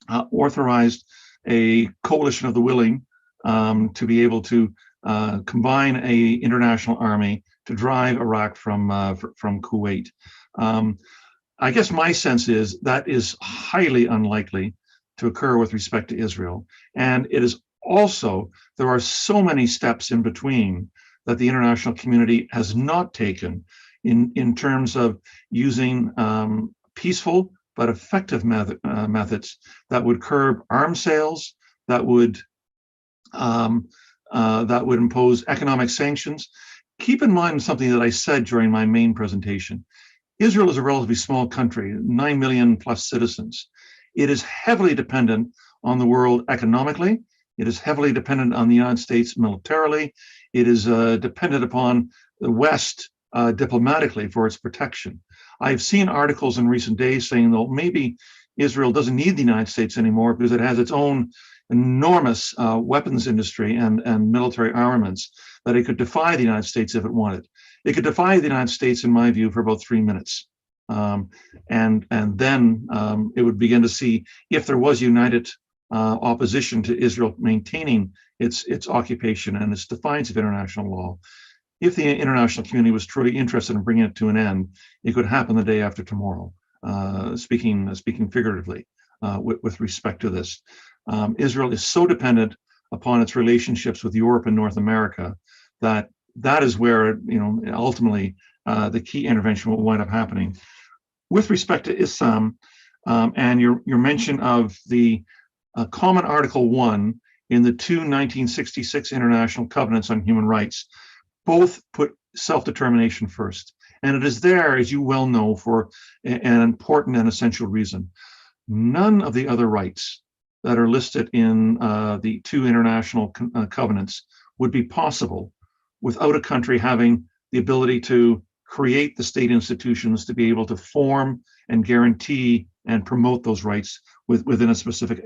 authorized a coalition of the willing to be able to combine an international army to drive Iraq from Kuwait. I guess my sense is that is highly unlikely to occur with respect to Israel. And it is also, there are so many steps in between that the international community has not taken in terms of using peaceful but effective methods that would curb arms sales, that would impose economic sanctions. Keep in mind something that I said during my main presentation. Israel is a relatively small country, 9 million plus citizens. It is heavily dependent on the world economically. It is heavily dependent on the United States militarily. It is dependent upon the West diplomatically for its protection. I've seen articles in recent days saying, though, maybe Israel doesn't need the United States anymore because it has its own enormous weapons industry and military armaments, that it could defy the United States if it wanted. It could defy the United States, in my view, for about 3 minutes. And then it would begin to see if there was united opposition to Israel maintaining its occupation and its defiance of international law. If the international community was truly interested in bringing it to an end, it could happen the day after tomorrow, speaking figuratively with respect to this. Israel is so dependent upon its relationships with Europe and North America that is where, ultimately the key intervention will wind up happening. With respect to Issam and your mention of the common Article 1 in the two 1966 International Covenants on Human Rights, both put self-determination first. And it is there, as you well know, for an important and essential reason. None of the other rights that are listed in the two international covenants would be possible without a country having the ability to create the state institutions to be able to form and guarantee and promote those rights within a specific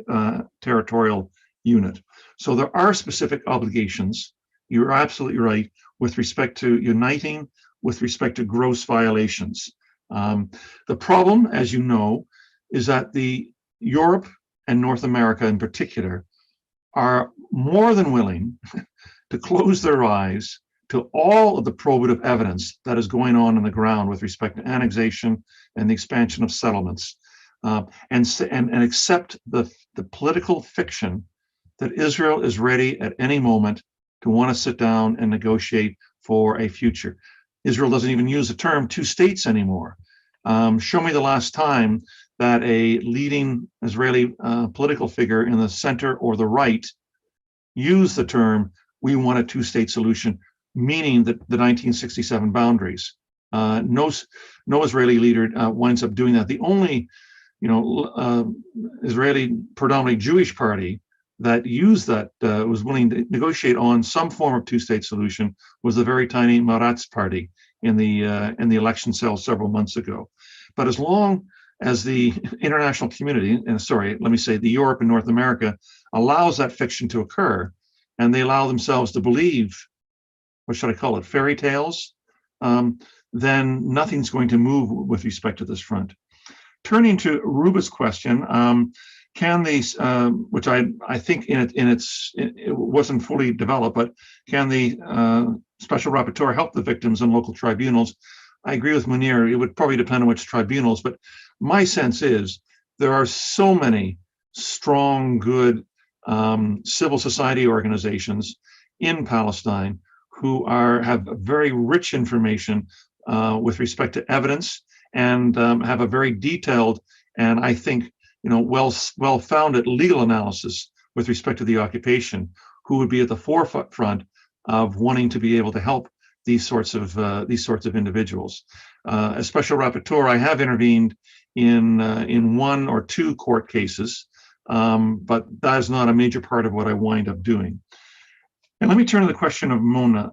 territorial unit. So there are specific obligations. You're absolutely right with respect to uniting, with respect to gross violations. The problem, as you know, is that Europe and North America in particular are more than willing to close their eyes to all of the probative evidence that is going on the ground with respect to annexation and the expansion of settlements, and accept the political fiction that Israel is ready at any moment to want to sit down and negotiate for a future. Israel doesn't even use the term two states anymore. Show me the last time that a leading Israeli political figure in the center or the right used the term, we want a two-state solution, meaning that the 1967 boundaries. No Israeli leader winds up doing that. The only, Israeli predominantly Jewish party that used that, was willing to negotiate on some form of two-state solution was the very tiny Maratz party in the election cell several months ago. But as long as the international community, the Europe and North America allows that fiction to occur, and they allow themselves to believe, what should I call it, fairy tales, then nothing's going to move with respect to this front. Turning to Ruba's question, can these, which I think it wasn't fully developed, but can the special rapporteur help the victims in local tribunals? I agree with Munir. It would probably depend on which tribunals, but my sense is there are so many strong, good civil society organizations in Palestine who have very rich information with respect to evidence and have a very detailed and I think well-founded legal analysis with respect to the occupation, who would be at the forefront of wanting to be able to help these sorts of individuals. As special rapporteur, I have intervened in 1 or 2 court cases, but that is not a major part of what I wind up doing. And let me turn to the question of Mona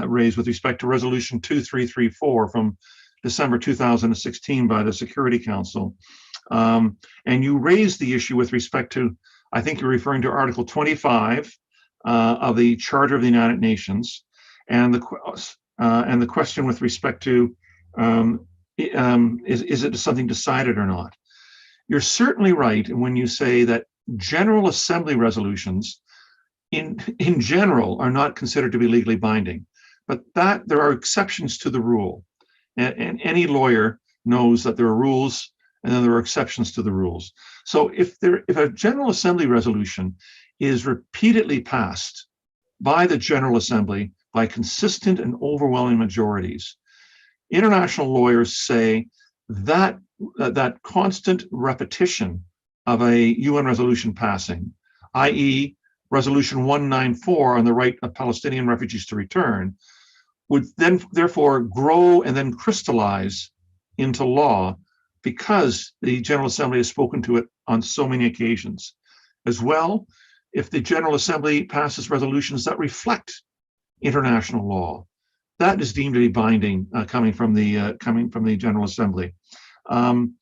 raised with respect to Resolution 2334 from December 2016 by the Security Council. And you raised the issue with respect to, I think you're referring to Article 25 of the Charter of the United Nations, and the question with respect to is it something decided or not? You're certainly right when you say that General Assembly resolutions in general are not considered to be legally binding, but that there are exceptions to the rule. And any lawyer knows that there are rules and then there are exceptions to the rules. So if a General Assembly resolution is repeatedly passed by the General Assembly by consistent and overwhelming majorities, international lawyers say that that constant repetition of a UN resolution passing, i.e. Resolution 194 on the right of Palestinian refugees to return, would then therefore grow and then crystallize into law because the General Assembly has spoken to it on so many occasions. As well, if the General Assembly passes resolutions that reflect international law, that is deemed to be binding coming from the General Assembly. And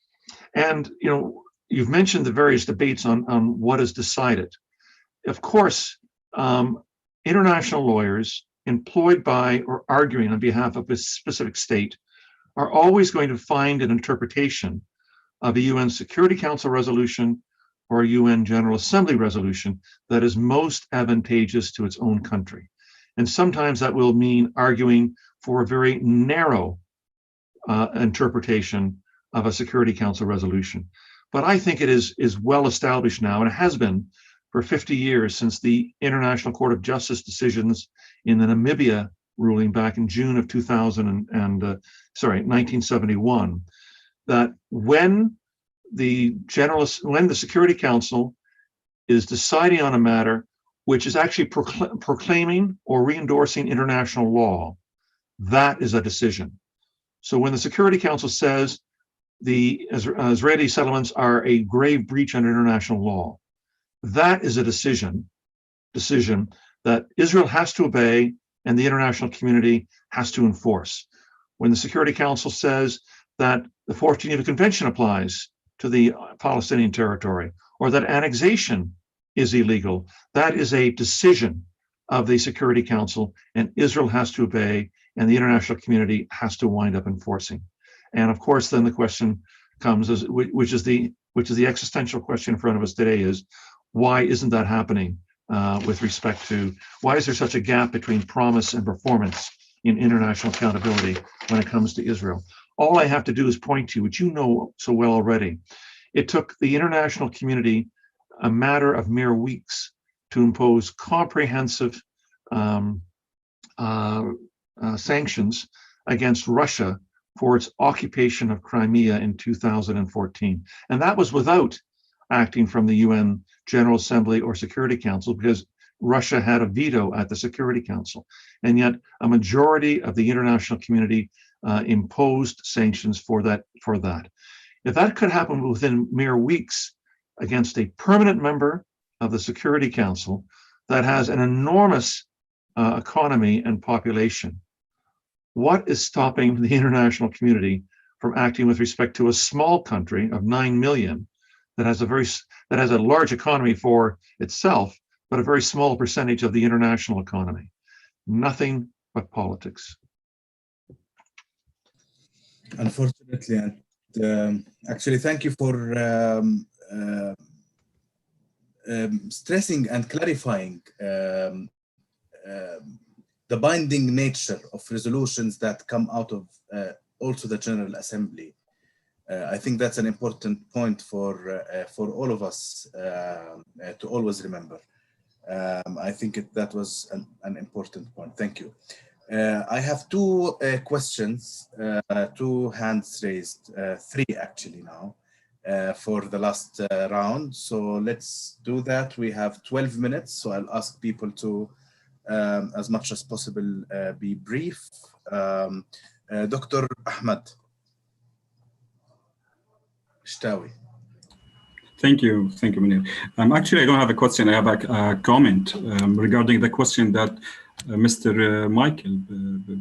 you've mentioned the various debates on what is decided. Of course, international lawyers employed by or arguing on behalf of a specific state are always going to find an interpretation of a UN Security Council resolution or a UN General Assembly resolution that is most advantageous to its own country. And sometimes that will mean arguing for a very narrow interpretation of a Security Council resolution. But I think it is well established now, and it has been for 50 years since the International Court of Justice decisions in the Namibia ruling back in June of 1971, that when the Security Council is deciding on a matter which is actually proclaiming or re-endorsing international law, that is a decision. So when the Security Council says the Israeli settlements are a grave breach under international law, that is a decision that Israel has to obey and the international community has to enforce. When the Security Council says that the 14th Geneva Convention applies to the Palestinian territory, or that annexation is illegal, that is a decision of the Security Council, and Israel has to obey, and the international community has to wind up enforcing. And of course, then the question comes, which is the existential question in front of us today, is why isn't that happening with respect to, why is there such a gap between promise and performance in international accountability when it comes to Israel? All I have to do is point to, which you know so well already, it took the international community a matter of mere weeks to impose comprehensive sanctions against Russia for its occupation of Crimea in 2014. And that was without acting from the UN General Assembly or Security Council, because Russia had a veto at the Security Council. And yet a majority of the international community imposed sanctions for that. If that could happen within mere weeks against a permanent member of the Security Council that has an enormous economy and population, what is stopping the international community from acting with respect to a small country of 9 million that has a large economy for itself, but a very small percentage of the international economy? Nothing but politics. Unfortunately, Actually, thank you for stressing and clarifying the binding nature of resolutions that come out of also the General Assembly. I think that's an important point for all of us to always remember. I think that was an important point. Thank you. I have two questions, two hands raised, three actually now, for the last round. So let's do that. We have 12 minutes, so I'll ask people to, as much as possible, be brief. Dr. Ahmed Shtawi. Thank you, Munir. Actually, I don't have a question. I have a comment regarding the question that Mr. Michael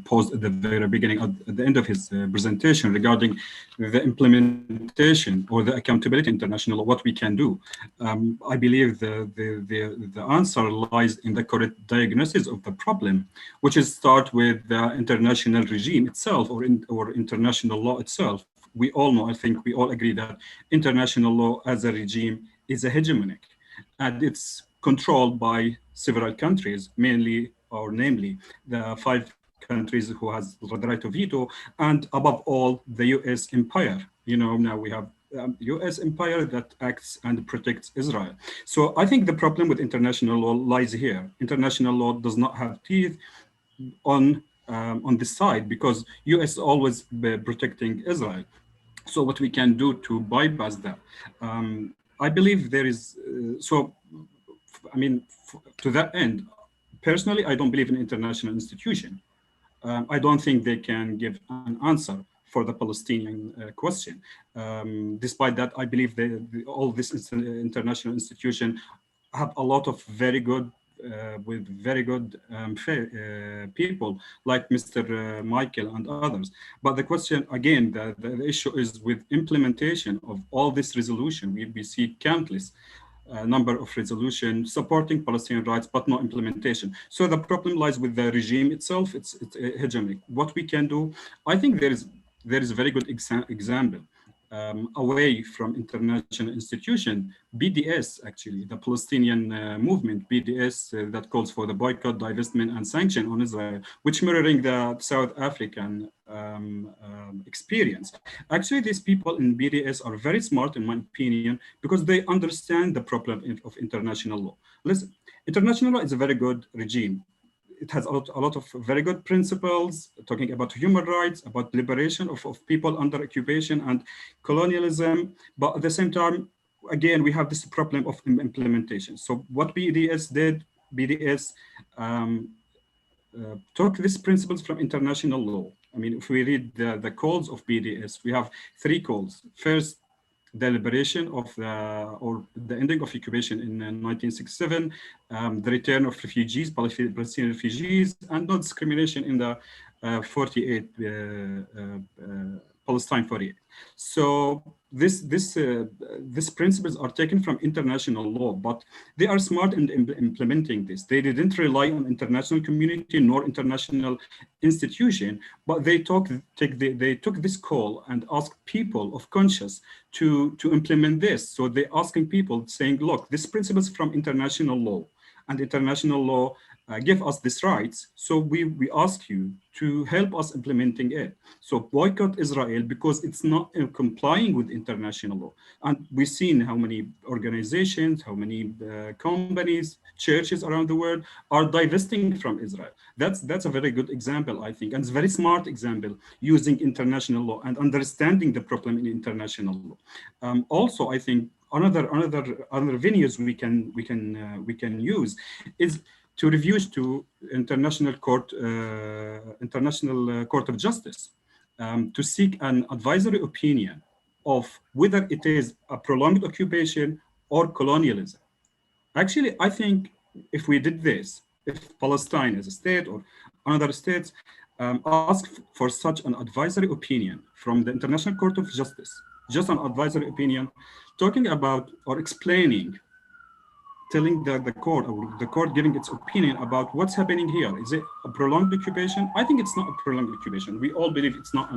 posed at the very beginning, at the end of his presentation, regarding the implementation or the accountability international, what we can do. I believe the answer lies in the correct diagnosis of the problem, which is start with the international regime itself or international law itself. We all know, I think we all agree that international law as a regime is a hegemonic, and it's controlled by several countries, mainly or namely the 5 countries who has the right of veto, and above all, the US empire. You know, now we have US empire that acts and protects Israel. So I think the problem with international law lies here. International law does not have teeth on this side because US is always protecting Israel. So what we can do to bypass that? I believe there is, to that end, personally, I don't believe in international institution. I don't think they can give an answer for the Palestinian question. Despite that, I believe all this international institution have a lot of very good with very good people like Mr. Michael and others. But the question, again, the issue is with implementation of all this resolution. We see countless number of resolutions supporting Palestinian rights, but no implementation. So the problem lies with the regime itself. It's hegemonic. What we can do, I think there is a very good example. Away from international institution, BDS, actually, the Palestinian movement, BDS, that calls for the boycott, divestment, and sanction on Israel, which mirroring the South African experience. Actually, these people in BDS are very smart, in my opinion, because they understand the problem of international law. Listen, international law is a very good regime. It has a lot of very good principles, talking about human rights, about liberation of people under occupation and colonialism. But at the same time, again, we have this problem of implementation. So what BDS did, BDS took these principles from international law. I mean, if we read the calls of BDS, we have 3 calls. First, the liberation of the ending of occupation in 1967, the return of refugees, Palestinian refugees, and no discrimination in the 48 Palestine 48. So these principles are taken from international law, but they are smart in implementing this. They didn't rely on international community nor international institution, but they took this call and asked people of conscience to implement this. So they're asking people, saying, look, this principle is from international law, and international law give us these rights. So we ask you to help us implementing it. So boycott Israel because it's not complying with international law. And we've seen how many organizations, how many companies, churches around the world are divesting from Israel. That's a very good example, I think, and it's a very smart example using international law and understanding the problem in international law. Also, I think another venues we can use is to review to International Court of Justice to seek an advisory opinion of whether it is a prolonged occupation or colonialism. Actually, I think if we did this, if Palestine as a state or another states ask for such an advisory opinion from the International Court of Justice, just an advisory opinion, talking about or explaining telling the court, or the court giving its opinion about what's happening here. Is it a prolonged occupation? I think it's not a prolonged occupation. We all believe it's not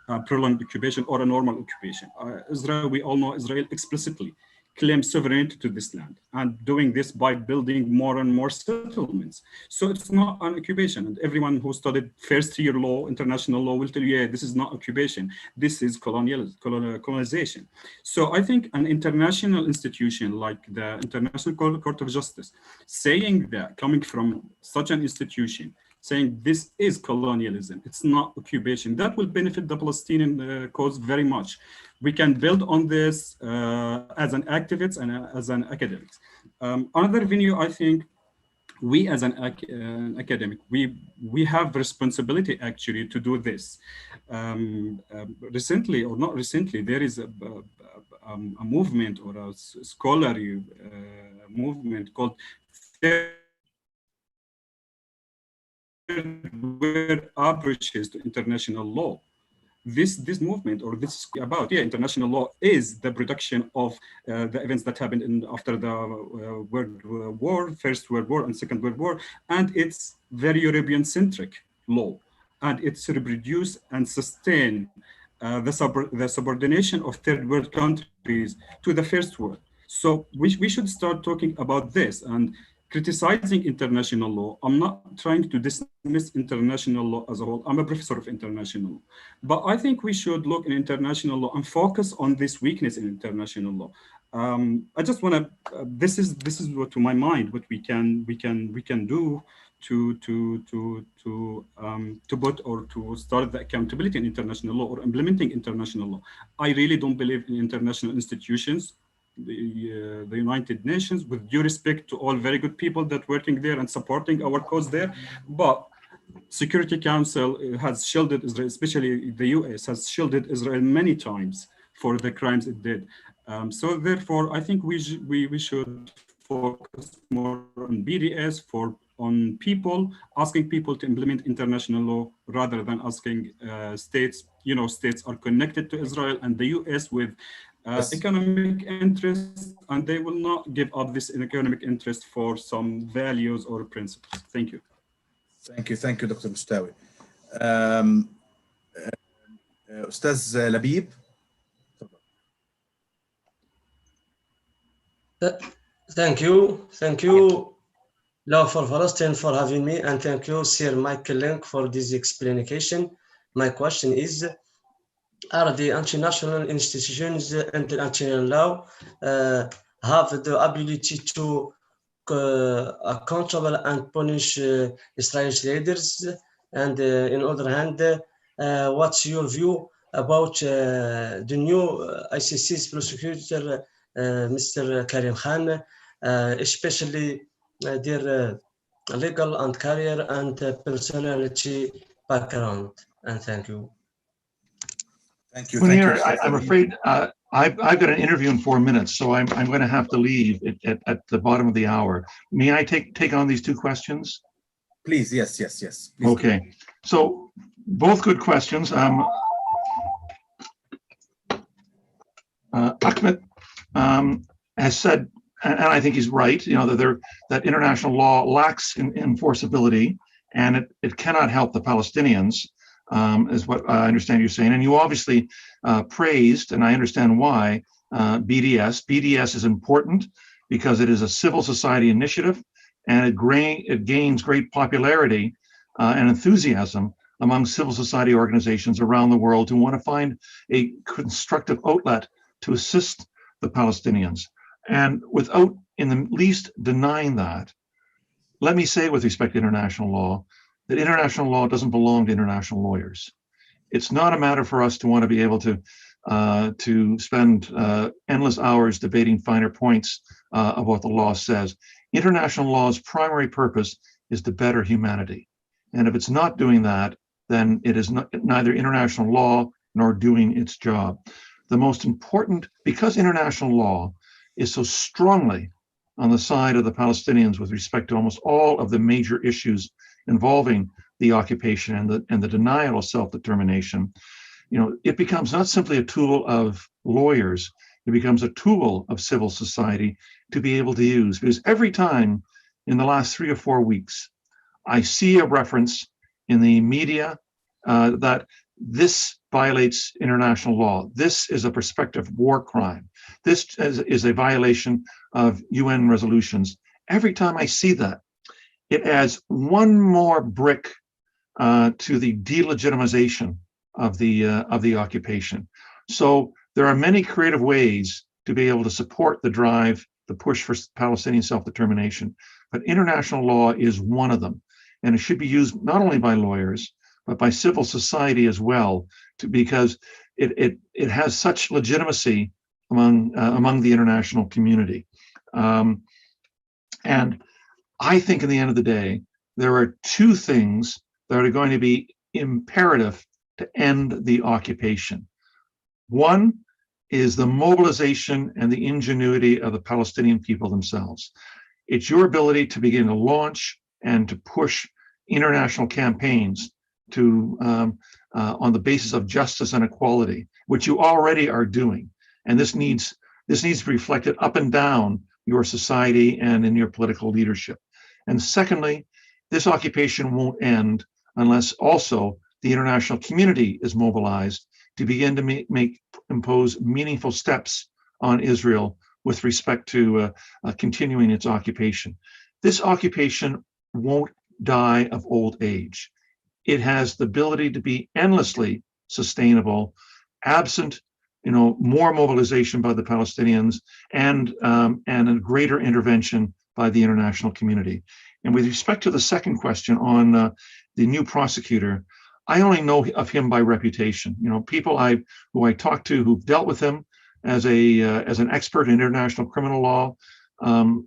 a prolonged occupation or a normal occupation. Israel, we all know Israel explicitly claims sovereignty to this land, and doing this by building more and more settlements. So it's not an occupation. And everyone who studied first-year law, international law, will tell you, yeah, this is not occupation. This is colonization. So I think an international institution like the International Court of Justice, saying that, coming from such an institution, saying this is colonialism, it's not occupation, that will benefit the Palestinian cause very much. We can build on this as an activist and as an academic. Another venue, I think, we as an academic, we have responsibility actually to do this. Recently, or not recently, there is a movement or a scholarly movement called approaches to international law. This movement, or this is about, yeah, international law is the production of the events that happened after the World War, First World War and Second World War, and it's very European-centric law, and it's reproduce and sustain the subordination of third world countries to the first world. So we should start talking about this and criticizing international law. I'm not trying to dismiss international law as a whole. I'm a professor of international law, but I think we should look in international law and focus on this weakness in international law. I just want to. This is what, to my mind, what we can do to put or to start the accountability in international law or implementing international law. I really don't believe in international institutions. The United Nations, with due respect to all very good people that working there and supporting our cause there, but Security Council has shielded Israel, especially the US has shielded Israel many times for the crimes it did. So therefore, I think we should focus more on BDS, on people, asking people to implement international law rather than asking states. You know, states are connected to Israel and the US with economic interest, and they will not give up this economic interest for some values or principles. Thank you. Thank you, Dr. Mustawi. Ustaz Labib. Thank you, Law for Palestine, for having me, and thank you, Sir Michael Lynk, for this explanation. My question is, are the international institutions and international law have the ability to accountable and punish Israel's leaders? And in other hand, what's your view about the new ICC's prosecutor, Mr. Karim Khan, especially their legal and career and personality background? And thank you. Thank you. Munir, I'm afraid I've got an interview in 4 minutes, so I'm going to have to leave at the bottom of the hour. May I take on these two questions? Please, yes. Please. Okay, so both good questions. Ahmed has said, and I think he's right, you know, that international law lacks in enforceability, and it cannot help the Palestinians. Is what I understand you're saying. And you obviously praised, and I understand why, BDS. BDS is important because it is a civil society initiative, and it gains great popularity and enthusiasm among civil society organizations around the world who want to find a constructive outlet to assist the Palestinians. And without in the least denying that, let me say with respect to international law, that international law doesn't belong to international lawyers. It's not a matter for us to want to be able to spend endless hours debating finer points of what the law says. International law's primary purpose is to better humanity. And if it's not doing that, then it is neither international law nor doing its job. The most important, because international law is so strongly on the side of the Palestinians with respect to almost all of the major issues involving the occupation and the denial of self-determination, you know, it becomes not simply a tool of lawyers. It becomes a tool of civil society to be able to use. Because every time in the last 3 or 4 weeks, I see a reference in the media that this violates international law. This is a prospective war crime. This is a violation of UN resolutions. Every time I see that, it adds one more brick to the delegitimization of the occupation. So there are many creative ways to be able to support the drive, the push for Palestinian self-determination, but international law is one of them, and it should be used not only by lawyers but by civil society as well, because it has such legitimacy among the international community. And I think, in the end of the day, there are 2 things that are going to be imperative to end the occupation. One is the mobilization and the ingenuity of the Palestinian people themselves. It's your ability to begin to launch and to push international campaigns to on the basis of justice and equality, which you already are doing. And this needs to be reflected up and down your society and in your political leadership. And secondly, this occupation won't end unless also the international community is mobilized to begin to impose meaningful steps on Israel with respect to continuing its occupation. This occupation won't die of old age. It has the ability to be endlessly sustainable, absent, more mobilization by the Palestinians and a greater intervention by the international community. And with respect to the second question on the new prosecutor, I only know of him by reputation. People who I talked to who've dealt with him as an expert in international criminal law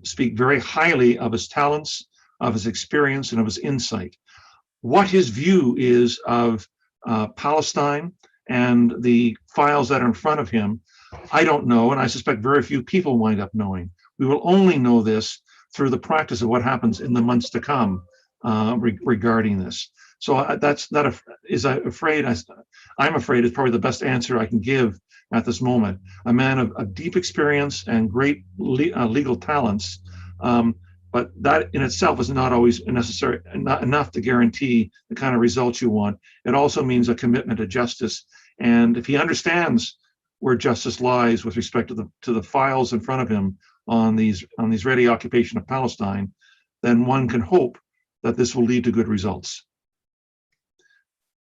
speak very highly of his talents, of his experience, and of his insight. What his view is of Palestine and the files that are in front of him, I don't know, and I suspect very few people wind up knowing. We will only know this through the practice of what happens in the months to come regarding this. So I'm afraid is probably the best answer I can give at this moment. A man of deep experience and great legal talents, but that in itself is not always necessary, not enough to guarantee the kind of results you want. It also means a commitment to justice. And if he understands where justice lies with respect to the files in front of him on the Israeli occupation of Palestine, then one can hope that this will lead to good results.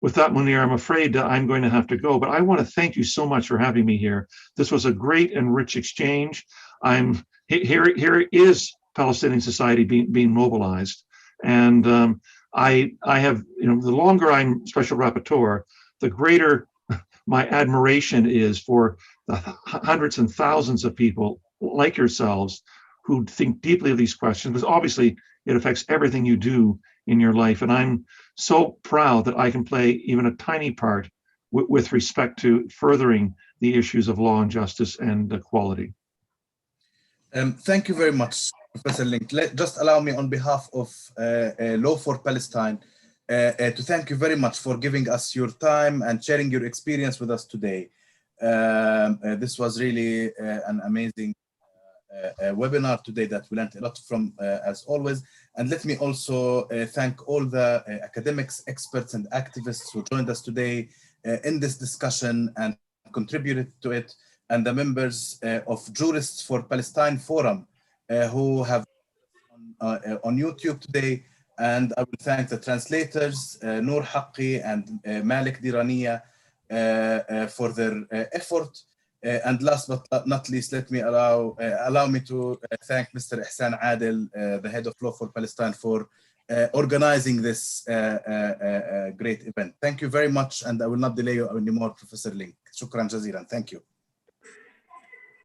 With that, Munir, I'm afraid I'm going to have to go, but I want to thank you so much for having me here. This was a great and rich exchange. Here is Palestinian society being mobilized, and I have, the longer I'm special rapporteur, the greater my admiration is for the hundreds and thousands of people like yourselves who think deeply of these questions, because obviously it affects everything you do in your life. And I'm so proud that I can play even a tiny part with respect to furthering the issues of law and justice and equality. Thank you very much, Professor Lynk. Just allow me on behalf of Law for Palestine to thank you very much for giving us your time and sharing your experience with us today. This was really an amazing webinar today that we learned a lot from, as always. And let me also thank all the academics, experts, and activists who joined us today in this discussion and contributed to it, and the members of Jurists for Palestine Forum who have on YouTube today. And I will thank the translators, Noor Haqqi and Malik Diraniya, for their effort. And last but not least, let me allow me to thank Mr. Ihsan Adel, the head of Law for Palestine, for organizing this great event. Thank you very much, and I will not delay you anymore, Professor Lynk. Shukran jazilan. Thank you.